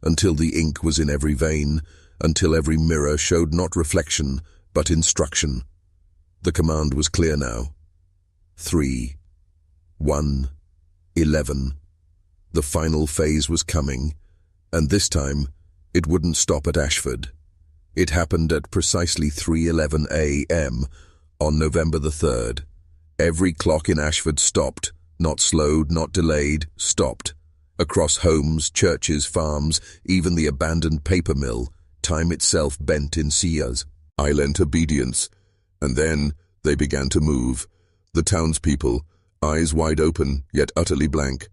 until the ink was in every vein, until every mirror showed not reflection, but instruction. The command was clear now. 3, 1, 11. The final phase was coming, and this time it wouldn't stop at Ashford. It happened at precisely 3:11 a.m. on November the 3rd. Every clock in Ashford stopped, not slowed, not delayed, stopped. Across homes, churches, farms, even the abandoned paper mill, time itself bent in seas. I lent obedience, and then they began to move. The townspeople, eyes wide open, yet utterly blank.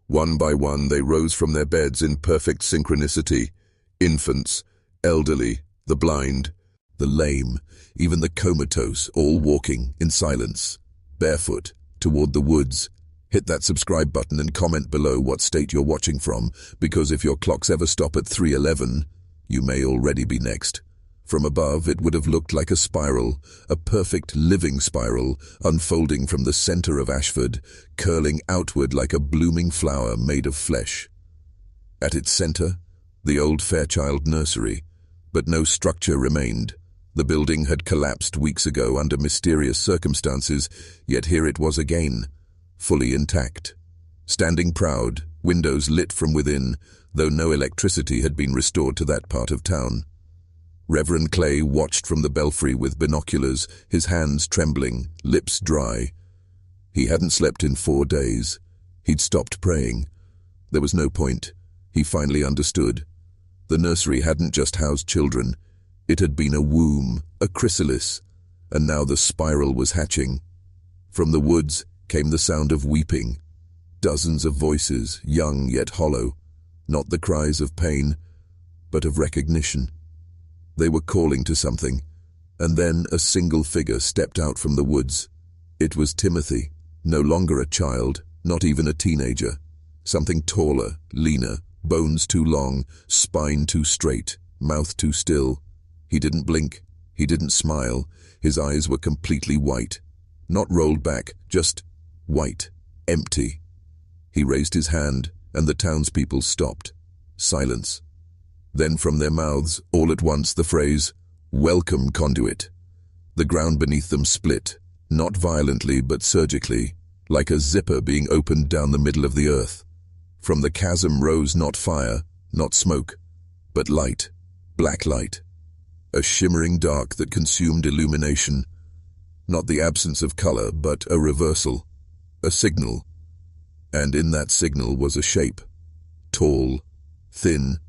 One by one they rose from their beds in perfect synchronicity. Infants, elderly, the blind, the lame, even the comatose, all walking in silence, barefoot, toward the woods. Hit that subscribe button and comment below what state you're watching from, because if your clocks ever stop at 3:11, you may already be next. From above, it would have looked like a spiral, a perfect living spiral, unfolding from the center of Ashford, curling outward like a blooming flower made of flesh. At its center, the old Fairchild nursery, but no structure remained. The building had collapsed weeks ago under mysterious circumstances, yet here it was again, fully intact. Standing proud, windows lit from within, though no electricity had been restored to that part of town. Reverend Clay watched from the belfry with binoculars, his hands trembling, lips dry. He hadn't slept in 4 days. He'd stopped praying. There was no point. He finally understood. The nursery hadn't just housed children. It had been a womb, a chrysalis, and now the spiral was hatching. From the woods came the sound of weeping. Dozens of voices, young yet hollow. Not the cries of pain, but of recognition. They were calling to something, and then a single figure stepped out from the woods. It was Timothy, no longer a child, not even a teenager. Something taller, leaner, bones too long, spine too straight, mouth too still. He didn't blink, he didn't smile, his eyes were completely white. Not rolled back, just white, empty. He raised his hand, and the townspeople stopped. Silence. Then from their mouths, all at once, the phrase, "Welcome, conduit." The ground beneath them split, not violently but surgically, like a zipper being opened down the middle of the earth. From the chasm rose not fire, not smoke, but light, black light. A shimmering dark that consumed illumination. Not the absence of color, but a reversal, a signal. And in that signal was a shape. Tall, thin,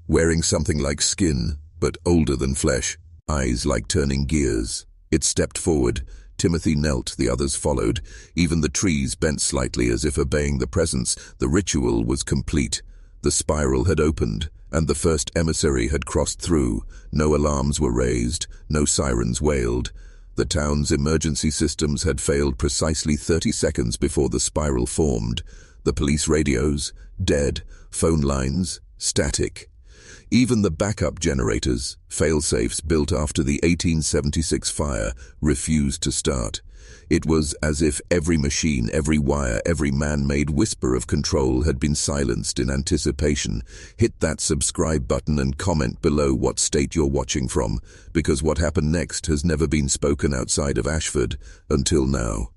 wearing something like skin, but older than flesh, eyes like turning gears. It stepped forward. Timothy knelt, the others followed. Even the trees bent slightly as if obeying the presence. The ritual was complete. The spiral had opened, and the first emissary had crossed through. No alarms were raised, no sirens wailed. The town's emergency systems had failed precisely 30 seconds before the spiral formed. The police radios, dead, phone lines, static. Even the backup generators, fail-safes built after the 1876 fire, refused to start. It was as if every machine, every wire, every man-made whisper of control had been silenced in anticipation. Hit that subscribe button and comment below what state you're watching from, because what happened next has never been spoken outside of Ashford until now.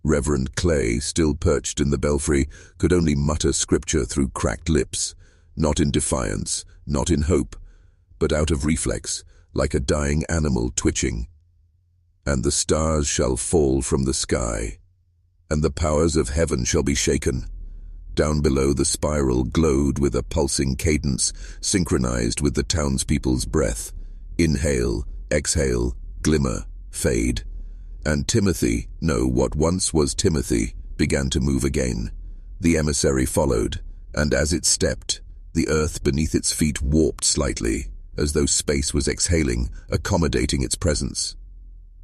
Reverend Clay, still perched in the belfry, could only mutter scripture through cracked lips. Not in defiance, not in hope, but out of reflex, like a dying animal twitching. And the stars shall fall from the sky, and the powers of heaven shall be shaken. Down below the spiral glowed with a pulsing cadence, synchronized with the townspeople's breath. Inhale, exhale, glimmer, fade. And Timothy, no, what once was Timothy, began to move again. The emissary followed, and as it stepped, the earth beneath its feet warped slightly, as though space was exhaling, accommodating its presence.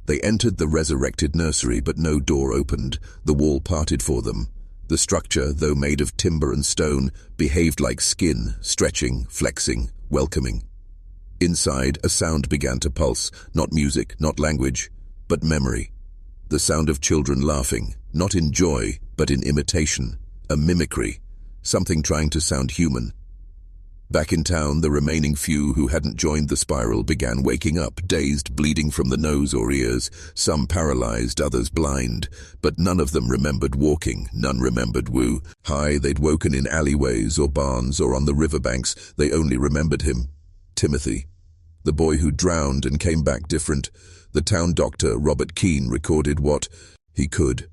They entered the resurrected nursery, but no door opened. The wall parted for them. The structure, though made of timber and stone, behaved like skin, stretching, flexing, welcoming. Inside, a sound began to pulse, not music, not language, but memory. The sound of children laughing, not in joy, but in imitation, a mimicry, something trying to sound human. Back in town, the remaining few who hadn't joined the spiral began waking up, dazed, bleeding from the nose or ears, some paralyzed, others blind, but none of them remembered walking, none remembered Wu. They'd woken in alleyways or barns or on the riverbanks. They only remembered him, Timothy, the boy who drowned and came back different. The town doctor, Robert Keene, recorded what he could.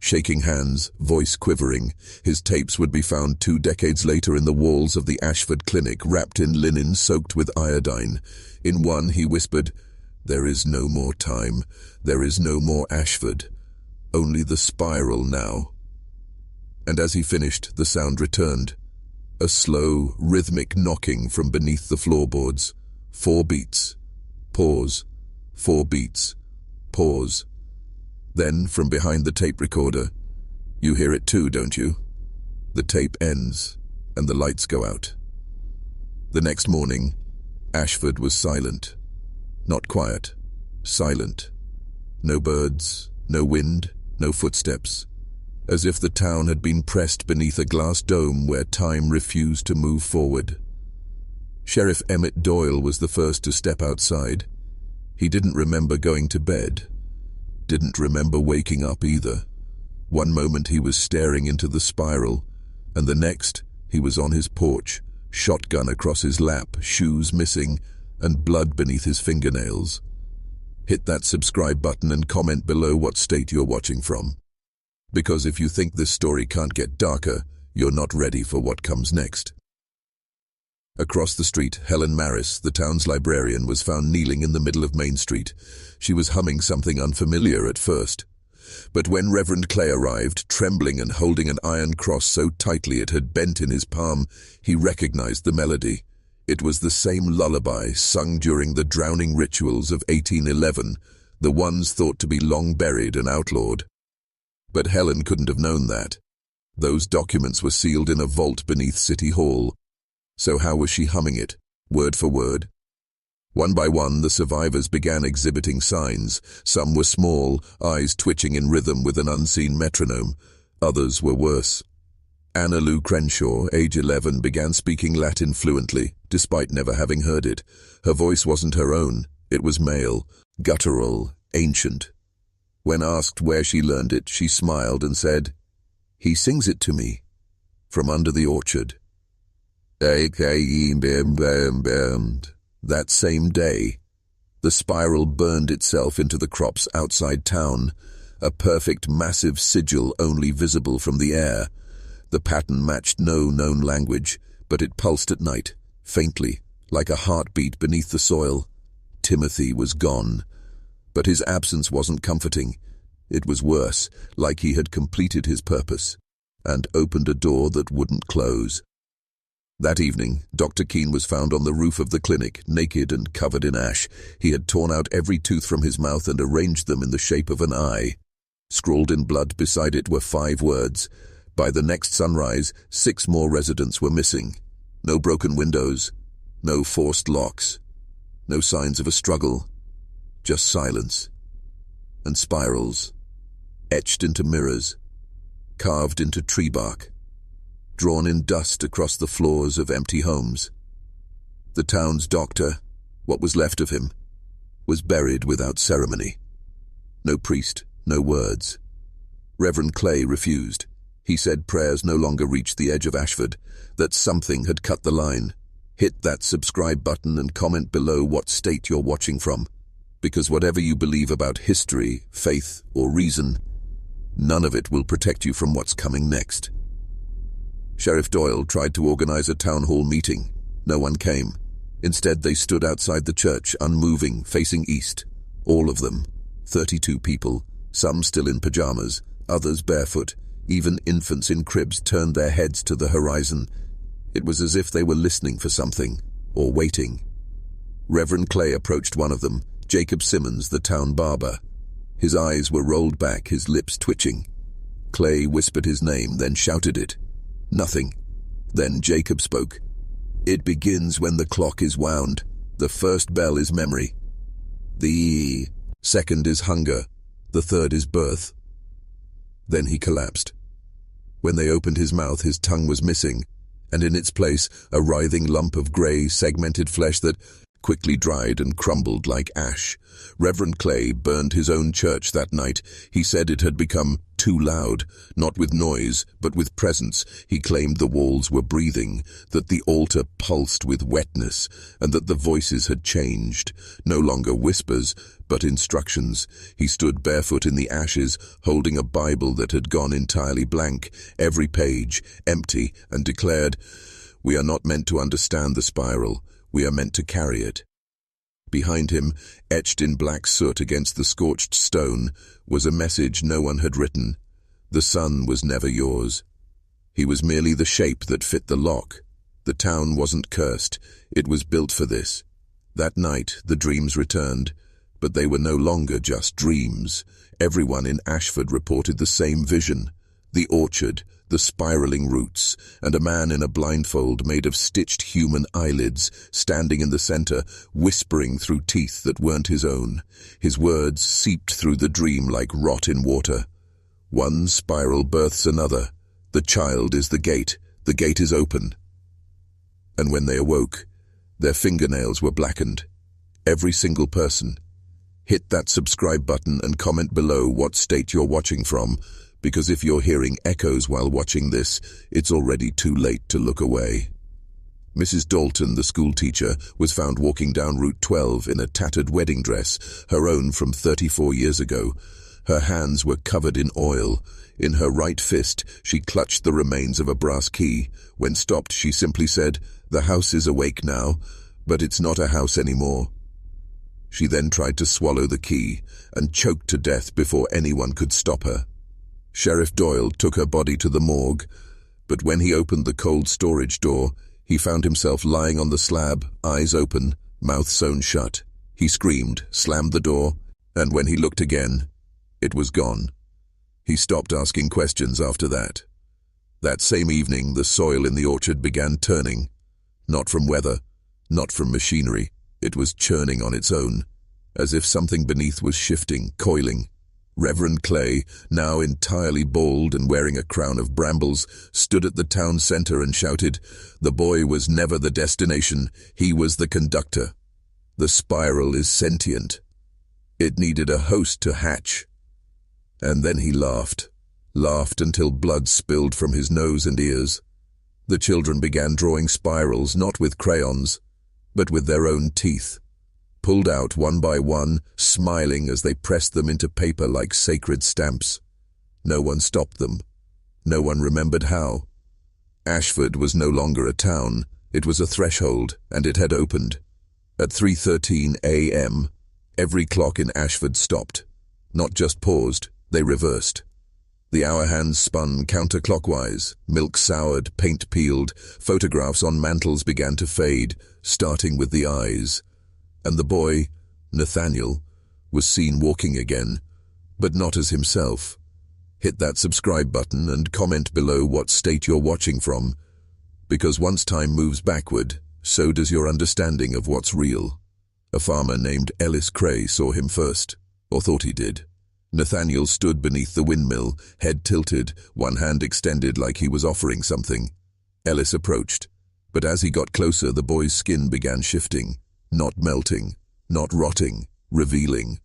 Shaking hands, voice quivering, his tapes would be found 2 decades later in the walls of the Ashford Clinic, wrapped in linen soaked with iodine. In one, he whispered, "There is no more time. There is no more Ashford. Only the spiral now." And as he finished, the sound returned. A slow, rhythmic knocking from beneath the floorboards. 4 beats. Pause. 4 beats. Pause. Then, from behind the tape recorder, "You hear it too, don't you?" The tape ends, and the lights go out. The next morning, Ashford was silent. Not quiet. Silent. No birds, no wind, no footsteps. As if the town had been pressed beneath a glass dome where time refused to move forward. Sheriff Emmett Doyle was the first to step outside. He didn't remember going to bed. Didn't remember waking up either. One moment he was staring into the spiral, and the next he was on his porch, shotgun across his lap, shoes missing, and blood beneath his fingernails. Hit that subscribe button and comment below what state you're watching from. Because if you think this story can't get darker, you're not ready for what comes next. Across the street, Helen Maris, the town's librarian, was found kneeling in the middle of Main Street. She was humming something unfamiliar at first. But when Reverend Clay arrived, trembling and holding an iron cross so tightly it had bent in his palm, he recognized the melody. It was the same lullaby sung during the drowning rituals of 1811, the ones thought to be long buried and outlawed. But Helen couldn't have known that. Those documents were sealed in a vault beneath City Hall. So how was she humming it, word for word? One by one, the survivors began exhibiting signs. Some were small, eyes twitching in rhythm with an unseen metronome. Others were worse. Anna Lou Crenshaw, age 11, began speaking Latin fluently, despite never having heard it. Her voice wasn't her own. It was male, guttural, ancient. When asked where she learned it, she smiled and said, "He sings it to me, from under the orchard." That same day, the spiral burned itself into the crops outside town, a perfect massive sigil only visible from the air. The pattern matched no known language, but it pulsed at night, faintly, like a heartbeat beneath the soil. Timothy was gone. But his absence wasn't comforting. It was worse, like he had completed his purpose, and opened a door that wouldn't close. That evening, Dr. Keene was found on the roof of the clinic, naked and covered in ash. He had torn out every tooth from his mouth and arranged them in the shape of an eye. Scrawled in blood beside it were 5 words. By the next sunrise, 6 more residents were missing. No broken windows, no forced locks, no signs of a struggle, just silence. And spirals, etched into mirrors, carved into tree bark, drawn in dust across the floors of empty homes. The town's doctor, what was left of him, was buried without ceremony. No priest, no words. Reverend Clay refused. He said prayers no longer reached the edge of Ashford, that something had cut the line. Hit that subscribe button and comment below what state you're watching from, because whatever you believe about history, faith, or reason, none of it will protect you from what's coming next. Sheriff Doyle tried to organize a town hall meeting. No one came. Instead, they stood outside the church, unmoving, facing east. All of them. 32 people, some still in pajamas, others barefoot. Even infants in cribs turned their heads to the horizon. It was as if they were listening for something, or waiting. Reverend Clay approached one of them, Jacob Simmons, the town barber. His eyes were rolled back, his lips twitching. Clay whispered his name, then shouted it. Nothing. Then Jacob spoke. It begins when the clock is wound. The first bell is memory. The second is hunger. The third is birth. Then he collapsed. When they opened his mouth, his tongue was missing, and in its place, a writhing lump of grey, segmented flesh that quickly dried and crumbled like ash. Reverend Clay burned his own church that night. He said it had become too loud, not with noise, but with presence. He claimed the walls were breathing, that the altar pulsed with wetness, and that the voices had changed. No longer whispers, but instructions. He stood barefoot in the ashes, holding a Bible that had gone entirely blank, every page empty, and declared, "We are not meant to understand the spiral. We are meant to carry it." Behind him, etched in black soot against the scorched stone, was a message no one had written. The sun was never yours. He was merely the shape that fit the lock. The town wasn't cursed. It was built for this. That night, the dreams returned, but they were no longer just dreams. Everyone in Ashford reported the same vision. The orchard, the spiraling roots, and a man in a blindfold made of stitched human eyelids, standing in the center, whispering through teeth that weren't his own. His words seeped through the dream like rot in water. One spiral births another. The child is the gate is open. And when they awoke, their fingernails were blackened. Every single person. Hit that subscribe button and comment below what state you're watching from, because if you're hearing echoes while watching this, it's already too late to look away. Mrs. Dalton, the schoolteacher, was found walking down Route 12 in a tattered wedding dress, her own from 34 years ago. Her hands were covered in oil. In her right fist, she clutched the remains of a brass key. When stopped, she simply said, "The house is awake now, but it's not a house anymore." She then tried to swallow the key and choked to death before anyone could stop her. Sheriff Doyle took her body to the morgue, but when he opened the cold storage door, he found himself lying on the slab, eyes open, mouth sewn shut. He screamed, slammed the door, and when he looked again, it was gone. He stopped asking questions after that. That same evening, the soil in the orchard began turning. Not from weather, not from machinery. It was churning on its own, as if something beneath was shifting, coiling. Reverend Clay, now entirely bald and wearing a crown of brambles, stood at the town center and shouted, "The boy was never the destination, he was the conductor. The spiral is sentient. It needed a host to hatch." And then he laughed until blood spilled from his nose and ears. The children began drawing spirals, not with crayons, but with their own teeth, pulled out one by one, smiling as they pressed them into paper like sacred stamps. No one stopped them. No one remembered how. Ashford was no longer a town. It was a threshold, and it had opened. At 3:13 a.m., every clock in Ashford stopped. Not just paused, they reversed. The hour hands spun counterclockwise, milk soured, paint peeled, photographs on mantels began to fade, starting with the eyes. And the boy, Nathaniel, was seen walking again, but not as himself. Hit that subscribe button and comment below what state you're watching from, because once time moves backward, so does your understanding of what's real. A farmer named Ellis Cray saw him first, or thought he did. Nathaniel stood beneath the windmill, head tilted, one hand extended like he was offering something. Ellis approached, but as he got closer, the boy's skin began shifting, not melting, not rotting, revealing.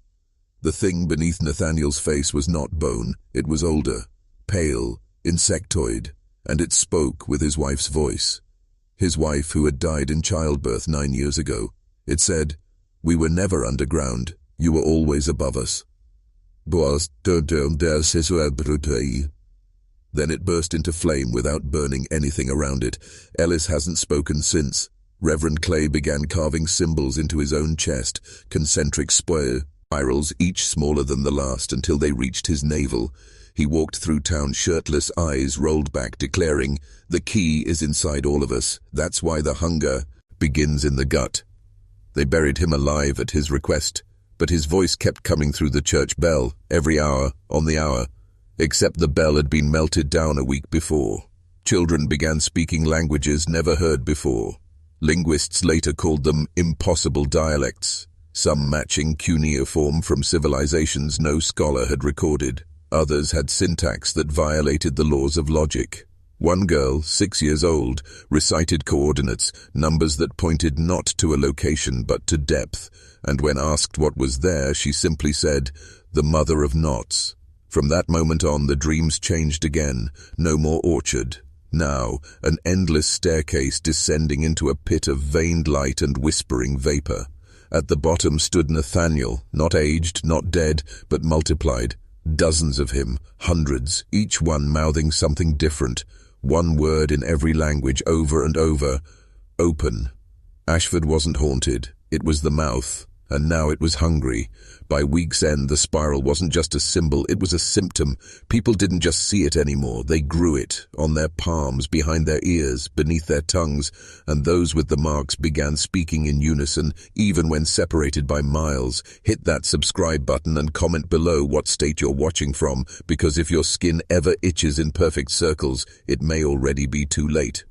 The thing beneath Nathaniel's face was not bone, it was older, pale, insectoid, and it spoke with his wife's voice. his wife who had died in childbirth 9 years ago. It said, "We were never underground. You were always above us." Then it burst into flame without burning anything around it. Ellis hasn't spoken since. Reverend Clay began carving symbols into his own chest, concentric spirals, each smaller than the last, until they reached his navel. He walked through town shirtless, eyes rolled back, declaring, "The key is inside all of us. That's why the hunger begins in the gut." They buried him alive at his request, but his voice kept coming through the church bell, every hour, on the hour, except the bell had been melted down a week before. Children began speaking languages never heard before. Linguists later called them impossible dialects, some matching cuneiform from civilizations no scholar had recorded. Others had syntax that violated the laws of logic. One girl, 6 years old, recited coordinates, numbers that pointed not to a location but to depth, and when asked what was there, she simply said, "The mother of knots." From that moment on, the dreams changed again. No more orchard. Now, an endless staircase descending into a pit of veined light and whispering vapor. At the bottom stood Nathaniel, not aged, not dead, but multiplied. Dozens of him, hundreds, each one mouthing something different. One word in every language over and over. Open. Ashford wasn't haunted. It was the mouth. And now it was hungry. By week's end, the spiral wasn't just a symbol, it was a symptom. People didn't just see it anymore, they grew it, on their palms, behind their ears, beneath their tongues, and those with the marks began speaking in unison, even when separated by miles. Hit that subscribe button and comment below what state you're watching from, because if your skin ever itches in perfect circles, it may already be too late.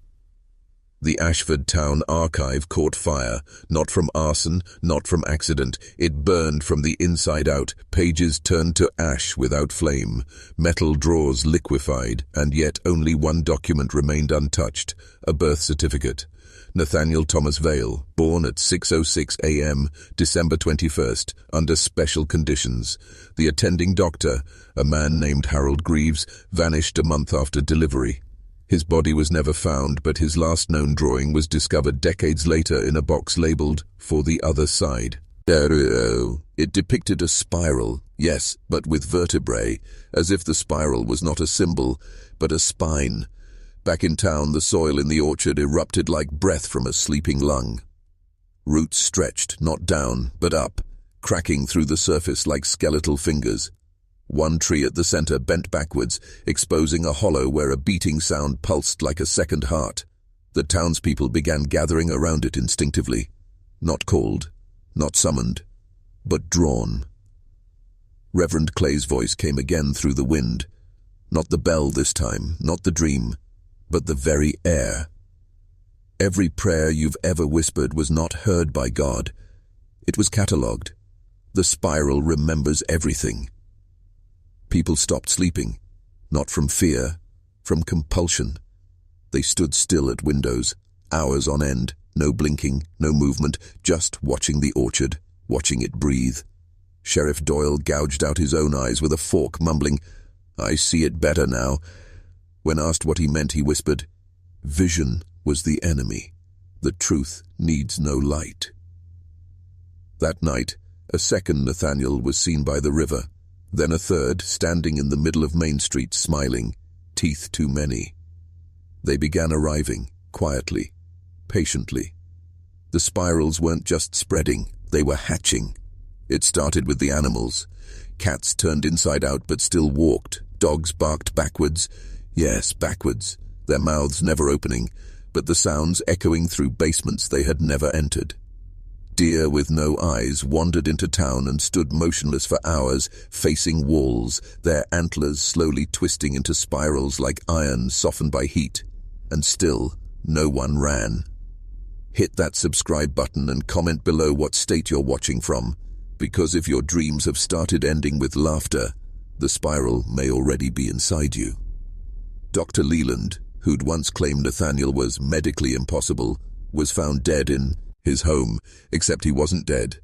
The Ashford Town archive caught fire, not from arson, not from accident. It burned from the inside out, pages turned to ash without flame, metal drawers liquefied, and yet only one document remained untouched, a birth certificate. Nathaniel Thomas Vale, born at 6:06 a.m., December 21st, under special conditions. The attending doctor, a man named Harold Greaves, vanished a month after delivery. His body was never found, but his last known drawing was discovered decades later in a box labeled, "For the Other Side." It depicted a spiral, yes, but with vertebrae, as if the spiral was not a symbol, but a spine. Back in town, the soil in the orchard erupted like breath from a sleeping lung. Roots stretched, not down, but up, cracking through the surface like skeletal fingers. One tree at the center bent backwards, exposing a hollow where a beating sound pulsed like a second heart. The townspeople began gathering around it instinctively. Not called, not summoned, but drawn. Reverend Clay's voice came again through the wind. Not the bell this time, not the dream, but the very air. Every prayer you've ever whispered was not heard by God. It was catalogued. The spiral remembers everything. People stopped sleeping, not from fear, from compulsion. They stood still at windows, hours on end, no blinking, no movement, just watching the orchard, watching it breathe. Sheriff Doyle gouged out his own eyes with a fork, mumbling, "I see it better now." When asked what he meant, he whispered, "Vision was the enemy. The truth needs no light." That night, a second Nathaniel was seen by the river. Then a third, standing in the middle of Main Street, smiling, teeth too many. They began arriving, quietly, patiently. The spirals weren't just spreading, they were hatching. It started with the animals. Cats turned inside out but still walked. Dogs barked backwards. Yes, backwards, their mouths never opening, but the sounds echoing through basements they had never entered. Deer with no eyes wandered into town and stood motionless for hours, facing walls, their antlers slowly twisting into spirals like iron softened by heat. And still, no one ran. Hit that subscribe button and comment below what state you're watching from, because if your dreams have started ending with laughter, the spiral may already be inside you. Dr. Leland, who'd once claimed Nathaniel was medically impossible, was found dead in his home, except he wasn't dead.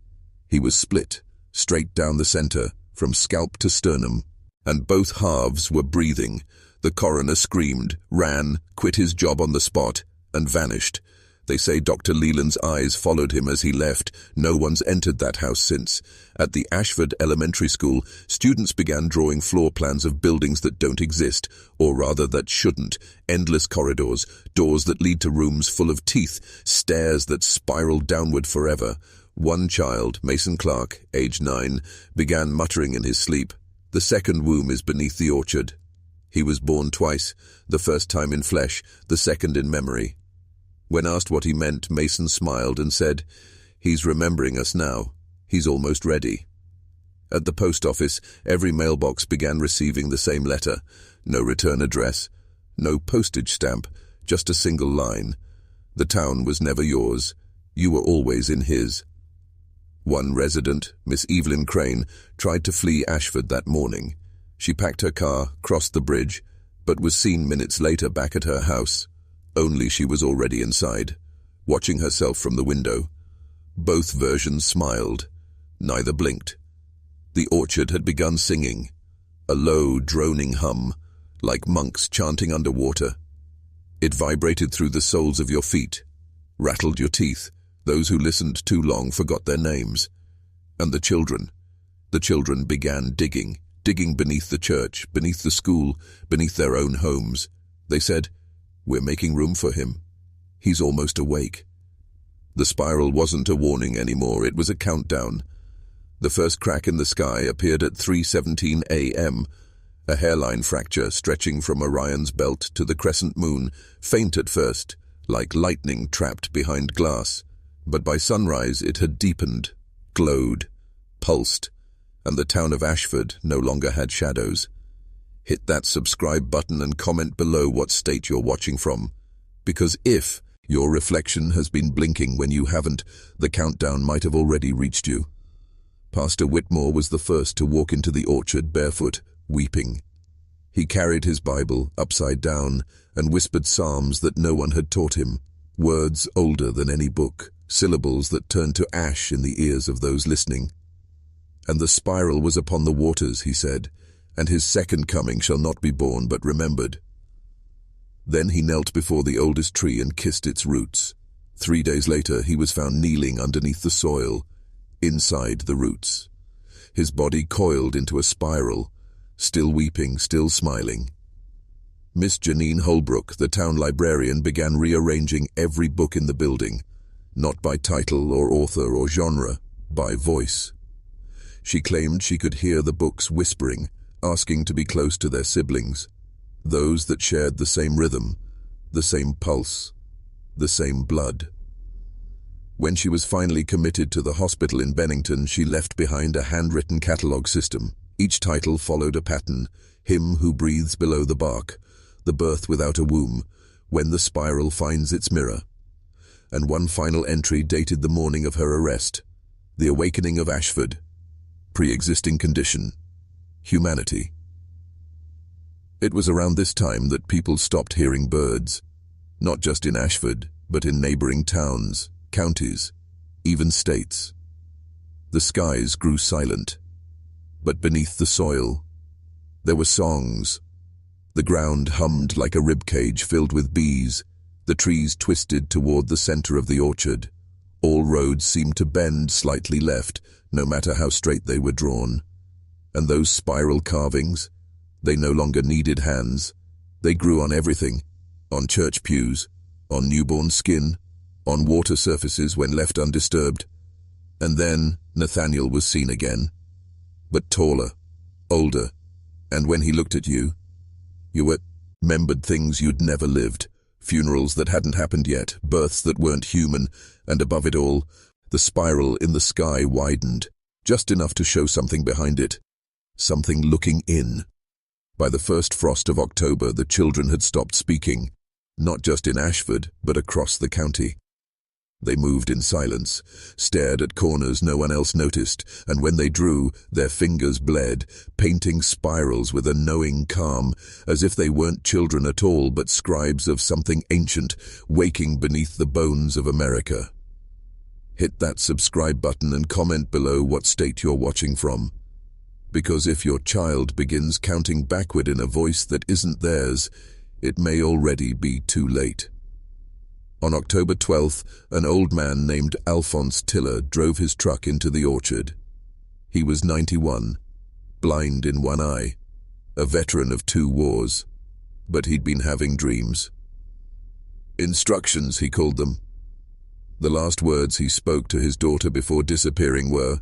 He was split, straight down the center, from scalp to sternum, and both halves were breathing. The coroner screamed, ran, quit his job on the spot, and vanished. They say Dr. Leland's eyes followed him as he left. No one's entered that house since. At the Ashford Elementary School, students began drawing floor plans of buildings that don't exist, or rather that shouldn't. Endless corridors, doors that lead to rooms full of teeth, stairs that spiral downward forever. One child, Mason Clark, age 9, began muttering in his sleep, "The second womb is beneath the orchard." He was born twice, the first time in flesh, the second in memory. When asked what he meant, Mason smiled and said, "He's remembering us now. He's almost ready." At the post office, every mailbox began receiving the same letter. No return address, no postage stamp, just a single line. The town was never yours. You were always in his. One resident, Miss Evelyn Crane, tried to flee Ashford that morning. She packed her car, crossed the bridge, but was seen minutes later back at her house. Only she was already inside, watching herself from the window. Both versions smiled. Neither blinked. The orchard had begun singing, a low, droning hum, like monks chanting underwater. It vibrated through the soles of your feet, rattled your teeth. Those who listened too long forgot their names. And the children began digging beneath the church, beneath the school, beneath their own homes. They said, "We're making room for him. He's almost awake." The spiral wasn't a warning anymore, it was a countdown. The first crack in the sky appeared at 3:17 a.m., a hairline fracture stretching from Orion's belt to the crescent moon, faint at first, like lightning trapped behind glass. But by sunrise it had deepened, glowed, pulsed, and the town of Ashford no longer had shadows. Hit that subscribe button and comment below what state you're watching from. Because if your reflection has been blinking when you haven't, the countdown might have already reached you. Pastor Whitmore was the first to walk into the orchard barefoot, weeping. He carried his Bible upside down and whispered psalms that no one had taught him, words older than any book, syllables that turned to ash in the ears of those listening. "And the spiral was upon the waters," he said, "and his second coming shall not be born but remembered." Then he knelt before the oldest tree and kissed its roots. 3 days later he was found kneeling underneath the soil, inside the roots. His body coiled into a spiral, still weeping, still smiling. Miss Janine Holbrook, the town librarian, began rearranging every book in the building, not by title or author or genre, by voice. She claimed she could hear the books whispering, asking to be close to their siblings, those that shared the same rhythm, the same pulse, the same blood. When she was finally committed to the hospital in Bennington, she left behind a handwritten catalogue system. Each title followed a pattern: Him Who Breathes Below the Bark, The Birth Without a Womb, When the Spiral Finds Its Mirror. And one final entry dated the morning of her arrest: The Awakening of Ashford. Pre-existing condition: humanity. It was around this time that people stopped hearing birds, not just in Ashford, but in neighboring towns, counties, even states. The skies grew silent, but beneath the soil, there were songs. The ground hummed like a ribcage filled with bees. The trees twisted toward the center of the orchard. All roads seemed to bend slightly left, no matter how straight they were drawn. And those spiral carvings, they no longer needed hands. They grew on everything, on church pews, on newborn skin, on water surfaces when left undisturbed. And then Nathaniel was seen again, but taller, older, and when he looked at you remembered things you'd never lived, funerals that hadn't happened yet, births that weren't human, and above it all, the spiral in the sky widened, just enough to show something behind it, something looking in. By the first frost of October, the children had stopped speaking, not just in Ashford, but across the county. They moved in silence, stared at corners no one else noticed, and when they drew, their fingers bled, painting spirals with a knowing calm, as if they weren't children at all, but scribes of something ancient, waking beneath the bones of America. Hit that subscribe button and comment below what state you're watching from. Because if your child begins counting backward in a voice that isn't theirs, it may already be too late. On October 12th, an old man named Alphonse Tiller drove his truck into the orchard. He was 91, blind in one eye, a veteran of 2 wars, but he'd been having dreams. Instructions, he called them. The last words he spoke to his daughter before disappearing were,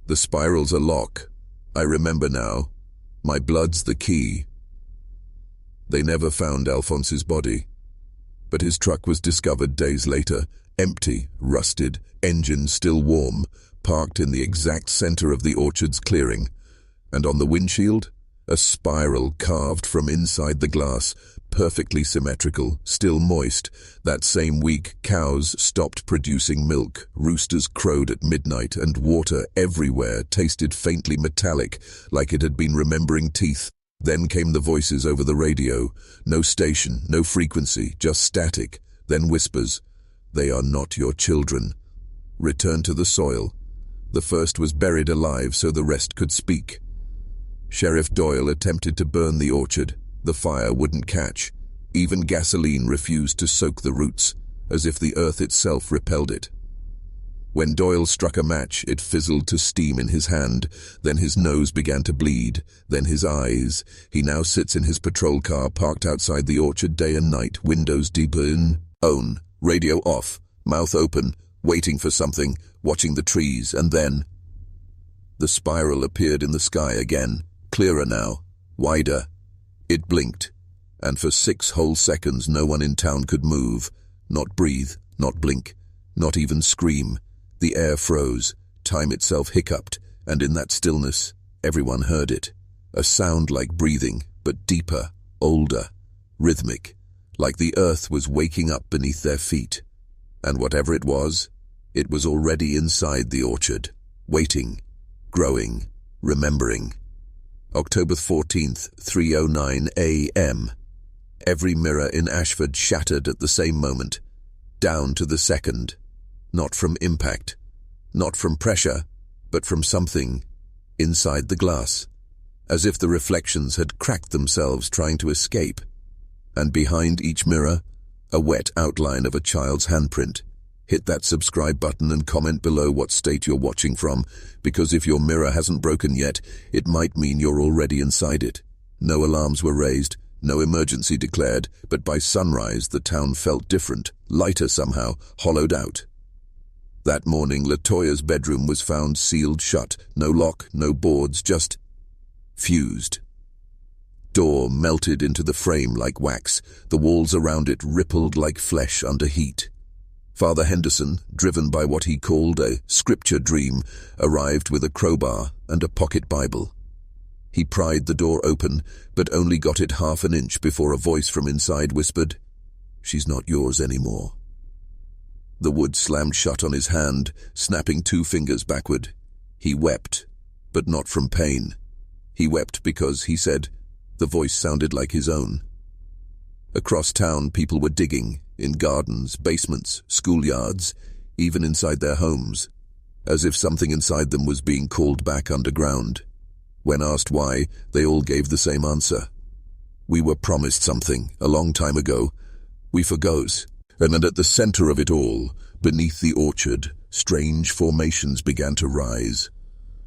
"The spiral's a lock. I remember now. My blood's the key." They never found Alphonse's body, but his truck was discovered days later, empty, rusted, engine still warm, parked in the exact center of the orchard's clearing, and on the windshield, a spiral carved from inside the glass, perfectly symmetrical, still moist. That same week, cows stopped producing milk, roosters crowed at midnight, and water everywhere tasted faintly metallic, like it had been remembering teeth. Then came the voices over the radio. No station, no frequency, just static. Then whispers, "They are not your children. Return to the soil." The first was buried alive so the rest could speak. Sheriff Doyle attempted to burn the orchard. The fire wouldn't catch. Even gasoline refused to soak the roots, as if the earth itself repelled it. When Doyle struck a match, it fizzled to steam in his hand. Then his nose began to bleed. Then his eyes. He now sits in his patrol car parked outside the orchard day and night, windows deep in. Own, radio off, mouth open, waiting for something, watching the trees, and then... The spiral appeared in the sky again, clearer now, wider. It blinked, and for 6 whole seconds no one in town could move, not breathe, not blink, not even scream. The air froze, time itself hiccuped, and in that stillness, everyone heard it. A sound like breathing, but deeper, older, rhythmic, like the earth was waking up beneath their feet. And whatever it was already inside the orchard, waiting, growing, remembering. October 14th, 3:09 a.m. Every mirror in Ashford shattered at the same moment, down to the second. Not from impact, not from pressure, but from something inside the glass, as if the reflections had cracked themselves trying to escape. And behind each mirror, a wet outline of a child's handprint. Hit that subscribe button and comment below what state you're watching from, because if your mirror hasn't broken yet, it might mean you're already inside it. No alarms were raised, no emergency declared, but by sunrise the town felt different, lighter somehow, hollowed out. That morning, LaToya's bedroom was found sealed shut, no lock, no boards, just fused. Door melted into the frame like wax, the walls around it rippled like flesh under heat. Father Henderson, driven by what he called a scripture dream, arrived with a crowbar and a pocket Bible. He pried the door open, but only got it half an inch before a voice from inside whispered, "She's not yours anymore." The wood slammed shut on his hand, snapping 2 fingers backward. He wept, but not from pain. He wept because, he said, the voice sounded like his own. Across town, people were digging, in gardens, basements, schoolyards, even inside their homes, as if something inside them was being called back underground. When asked why, they all gave the same answer. "We were promised something, a long time ago. We forgot." And at the center of it all, beneath the orchard, strange formations began to rise.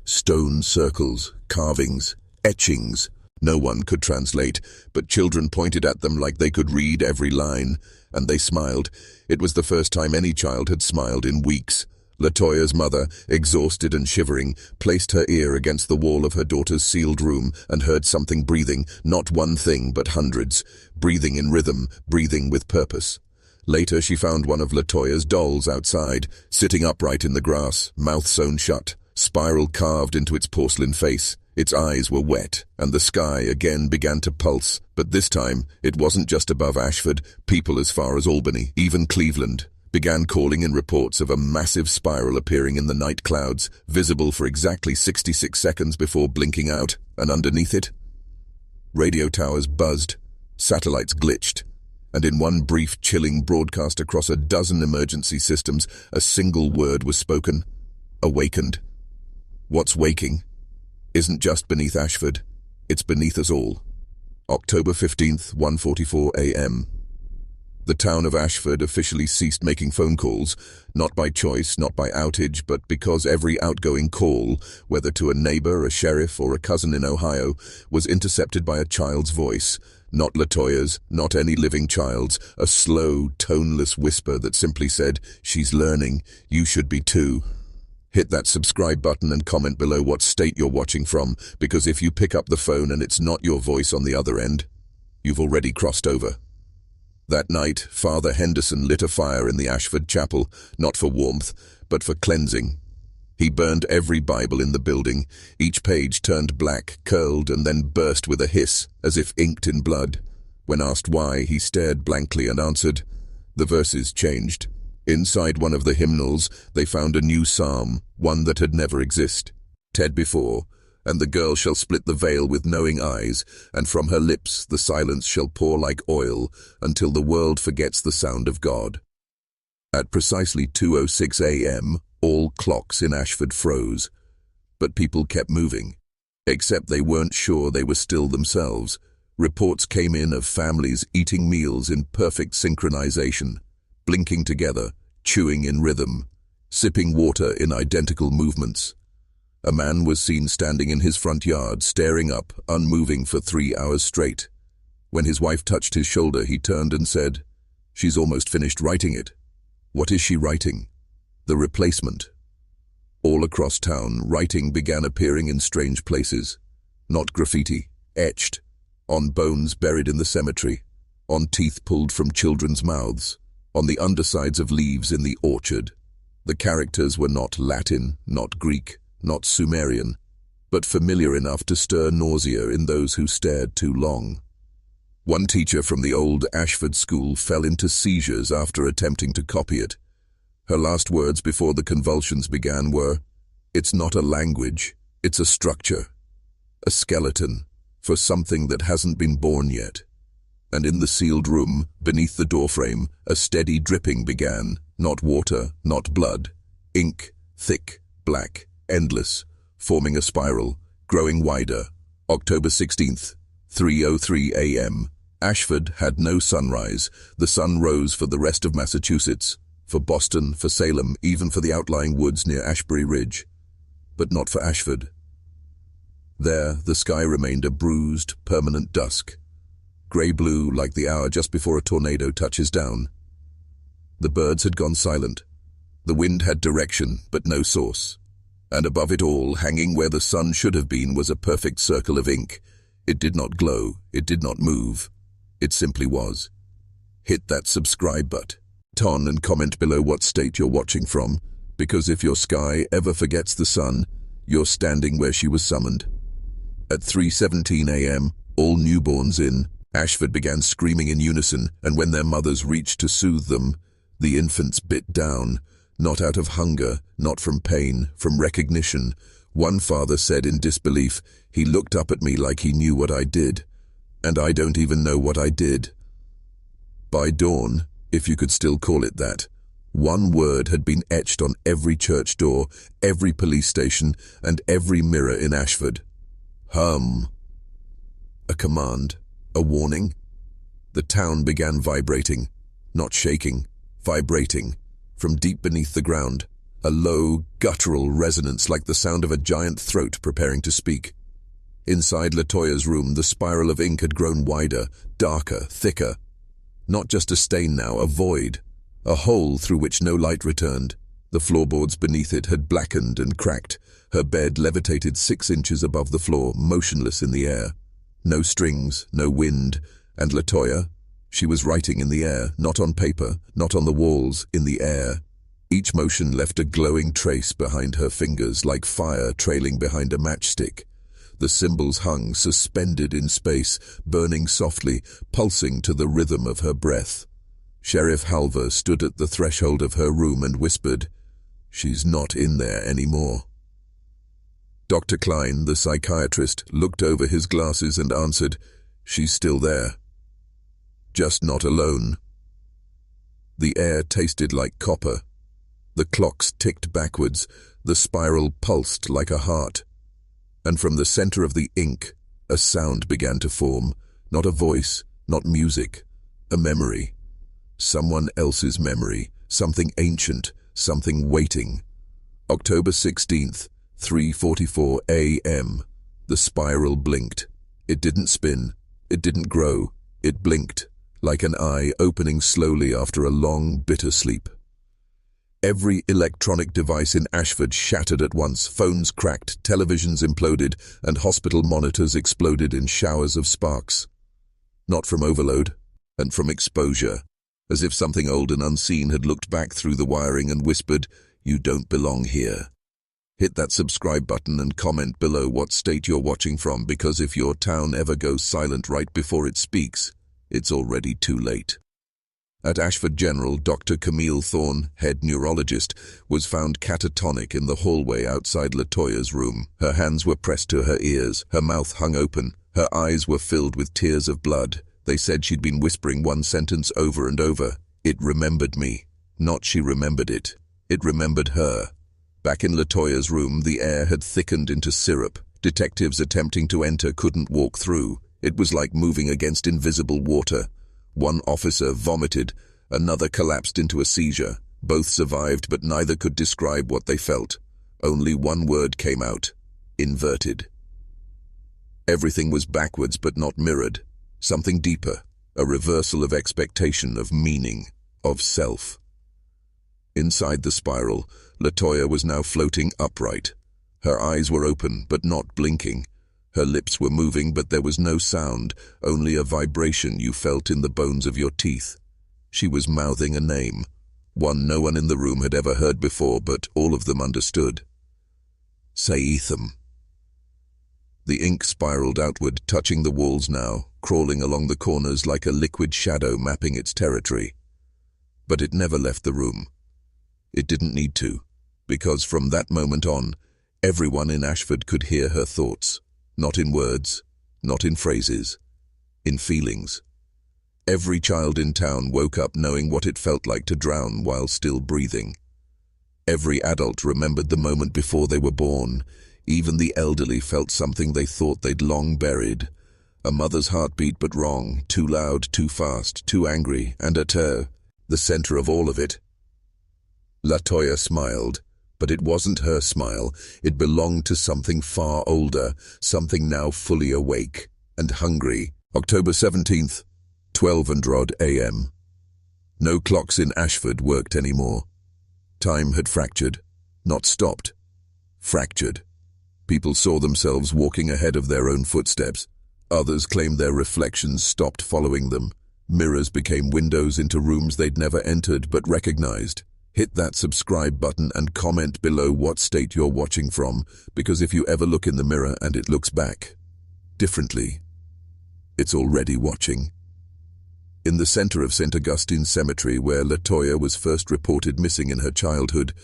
Stone circles, carvings, etchings. No one could translate, but children pointed at them like they could read every line, and they smiled. It was the first time any child had smiled in weeks. LaToya's mother, exhausted and shivering, placed her ear against the wall of her daughter's sealed room and heard something breathing, not one thing but hundreds, breathing in rhythm, breathing with purpose. Later she found one of LaToya's dolls outside, sitting upright in the grass, mouth sewn shut, spiral carved into its porcelain face. Its eyes were wet, and the sky again began to pulse, but this time it wasn't just above Ashford. People as far as Albany, even Cleveland, began calling in reports of a massive spiral appearing in the night clouds, visible for exactly 66 seconds before blinking out, and underneath it, radio towers buzzed, satellites glitched, and in one brief, chilling broadcast across a dozen emergency systems, a single word was spoken: awakened. What's waking isn't just beneath Ashford, it's beneath us all. October 15th, 1:44 a.m. The town of Ashford officially ceased making phone calls, not by choice, not by outage, but because every outgoing call, whether to a neighbor, a sheriff, or a cousin in Ohio, was intercepted by a child's voice. Not Latoya's, not any living child's, a slow, toneless whisper that simply said, "She's learning, you should be too." Hit that subscribe button and comment below what state you're watching from, because if you pick up the phone and it's not your voice on the other end, you've already crossed over. That night, Father Henderson lit a fire in the Ashford chapel, not for warmth, but for cleansing. He burned every Bible in the building. Each page turned black, curled, and then burst with a hiss, as if inked in blood. When asked why, he stared blankly and answered, "The verses changed." Inside one of the hymnals, they found a new psalm, one that had never existed before. "And the girl shall split the veil with knowing eyes, and from her lips the silence shall pour like oil, until the world forgets the sound of God." At precisely 2:06 a.m., all clocks in Ashford froze. But people kept moving. Except they weren't sure they were still themselves. Reports came in of families eating meals in perfect synchronization, blinking together, chewing in rhythm, sipping water in identical movements. A man was seen standing in his front yard, staring up, unmoving for 3 hours straight. When his wife touched his shoulder, he turned and said, "She's almost finished writing it." What is she writing? The replacement. All across town, writing began appearing in strange places. Not graffiti, etched, on bones buried in the cemetery, on teeth pulled from children's mouths, on the undersides of leaves in the orchard. The characters were not Latin, not Greek, not Sumerian, but familiar enough to stir nausea in those who stared too long. One teacher from the old Ashford school fell into seizures after attempting to copy it. Her last words before the convulsions began were, "It's not a language, it's a structure, a skeleton, for something that hasn't been born yet." And in the sealed room, beneath the doorframe, a steady dripping began, not water, not blood, ink, thick, black, endless, forming a spiral, growing wider. October 16th, 3:03 a.m. Ashford had no sunrise. The sun rose for the rest of Massachusetts, for Boston, for Salem, even for the outlying woods near Ashbury Ridge. But not for Ashford. There, the sky remained a bruised, permanent dusk, grey-blue like the hour just before a tornado touches down. The birds had gone silent. The wind had direction, but no source. And above it all, hanging where the sun should have been, was a perfect circle of ink. It did not glow, it did not move. It simply was. Hit that subscribe button and comment below what state you're watching from, because if your sky ever forgets the sun, you're standing where she was summoned. At 3:17 a.m., all newborns in Ashford began screaming in unison, and when their mothers reached to soothe them, the infants bit down, not out of hunger, not from pain, from recognition. One father said in disbelief, "He looked up at me like he knew what I did, and I don't even know what I did." By dawn, if you could still call it that, one word had been etched on every church door, every police station, and every mirror in Ashford. Hum. A command, a warning. The town began vibrating, not shaking, vibrating, from deep beneath the ground, a low, guttural resonance like the sound of a giant throat preparing to speak. Inside Latoya's room, the spiral of ink had grown wider, darker, thicker. Not just a stain now, a void, a hole through which no light returned. The floorboards beneath it had blackened and cracked. Her bed levitated 6 inches above the floor, motionless in the air. No strings, no wind, and Latoya, she was writing in the air, not on paper, not on the walls, in the air. Each motion left a glowing trace behind her fingers, like fire trailing behind a matchstick. The symbols hung, suspended in space, burning softly, pulsing to the rhythm of her breath. Sheriff Halver stood at the threshold of her room and whispered, "She's not in there anymore." Dr. Klein, the psychiatrist, looked over his glasses and answered, "She's still there. Just not alone." The air tasted like copper. The clocks ticked backwards. The spiral pulsed like a heart. And from the center of the ink, a sound began to form. Not a voice, not music, a memory. Someone else's memory, something ancient, something waiting. October 16th, 3:44 a.m. The spiral blinked. It didn't spin. It didn't grow. It blinked, like an eye opening slowly after a long, bitter sleep. Every electronic device in Ashford shattered at once. Phones cracked, televisions imploded, and hospital monitors exploded in showers of sparks. Not from overload, and from exposure, as if something old and unseen had looked back through the wiring and whispered, "You don't belong here." Hit that subscribe button and comment below what state you're watching from, because if your town ever goes silent right before it speaks, it's already too late. At Ashford General, Dr. Camille Thorne, head neurologist, was found catatonic in the hallway outside LaToya's room. Her hands were pressed to her ears, her mouth hung open, her eyes were filled with tears of blood. They said she'd been whispering one sentence over and over. It remembered me. Not she remembered it. It remembered her. Back in LaToya's room, the air had thickened into syrup. Detectives attempting to enter couldn't walk through. It was like moving against invisible water. One officer vomited, another collapsed into a seizure. Both survived, but neither could describe what they felt. Only one word came out: inverted. Everything was backwards but not mirrored. Something deeper, a reversal of expectation, of meaning, of self. Inside the spiral, LaToya was now floating upright. Her eyes were open, but not blinking. Her lips were moving, but there was no sound, only a vibration you felt in the bones of your teeth. She was mouthing a name, one no one in the room had ever heard before, but all of them understood. Saitham. The ink spiraled outward, touching the walls now, crawling along the corners like a liquid shadow mapping its territory. But it never left the room. It didn't need to, because from that moment on, everyone in Ashford could hear her thoughts. Not in words, not in phrases, in feelings. Every child in town woke up knowing what it felt like to drown while still breathing. Every adult remembered the moment before they were born. Even the elderly felt something they thought they'd long buried. A mother's heartbeat, but wrong, too loud, too fast, too angry, and at her, the center of all of it. LaToya smiled. But it wasn't her smile. It belonged to something far older, something now fully awake and hungry. October 17th, 12:00 a.m. No clocks in Ashford worked anymore. Time had fractured, not stopped. Fractured. People saw themselves walking ahead of their own footsteps. Others claimed their reflections stopped following them. Mirrors became windows into rooms they'd never entered but recognized. Hit that subscribe button and comment below what state you're watching from, because if you ever look in the mirror and it looks back differently, it's already watching. In the center of St. Augustine's Cemetery, where LaToya was first reported missing in her childhood,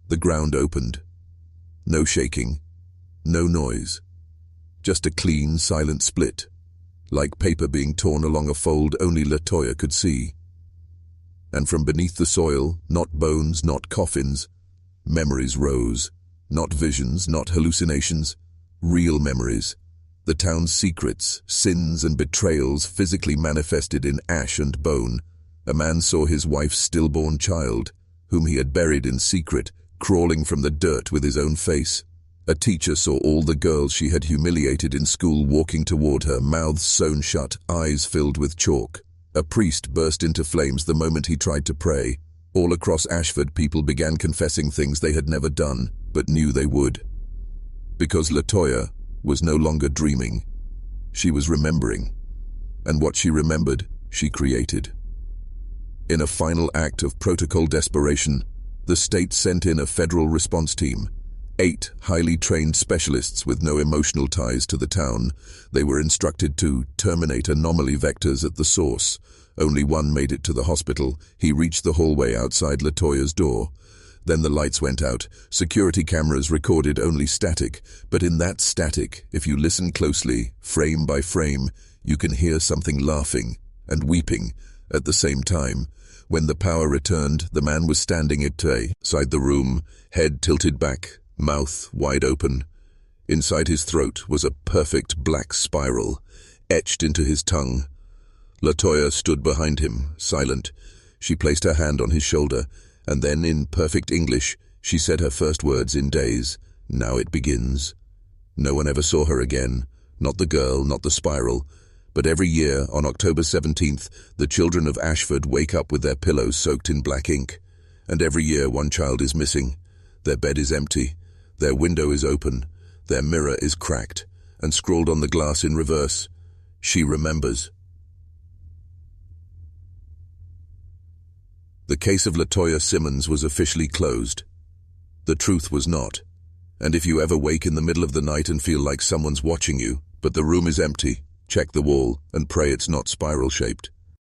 the ground opened. No shaking, no noise, just a clean, silent split, like paper being torn along a fold only LaToya could see. And from beneath the soil, not bones, not coffins, memories rose. Not visions, not hallucinations, real memories. The town's secrets, sins and betrayals physically manifested in ash and bone. A man saw his wife's stillborn child, whom he had buried in secret, crawling from the dirt with his own face. A teacher saw all the girls she had humiliated in school walking toward her, mouths sewn shut, eyes filled with chalk. A priest burst into flames the moment he tried to pray. All across Ashford, people began confessing things they had never done, but knew they would. Because LaToya was no longer dreaming. She was remembering. And what she remembered, she created. In a final act of protocol desperation, the state sent in a federal response team. 8 highly trained specialists with no emotional ties to the town. They were instructed to terminate anomaly vectors at the source. Only one made it to the hospital. He reached the hallway outside LaToya's door. Then the lights went out. Security cameras recorded only static. But in that static, if you listen closely, frame by frame, you can hear something laughing and weeping at the same time. When the power returned, the man was standing outside the room, head tilted back, mouth wide open. Inside his throat was a perfect black spiral, etched into his tongue. LaToya stood behind him, silent. She placed her hand on his shoulder, and then, in perfect English, she said her first words in days. "Now it begins." No one ever saw her again, not the girl, not the spiral, but every year, on October 17th, the children of Ashford wake up with their pillows soaked in black ink. And every year one child is missing. Their bed is empty, their window is open, their mirror is cracked, and scrawled on the glass in reverse, "She remembers." The case of LaToya Simmons was officially closed. The truth was not. And if you ever wake in the middle of the night and feel like someone's watching you, but the room is empty, check the wall and pray it's not spiral-shaped.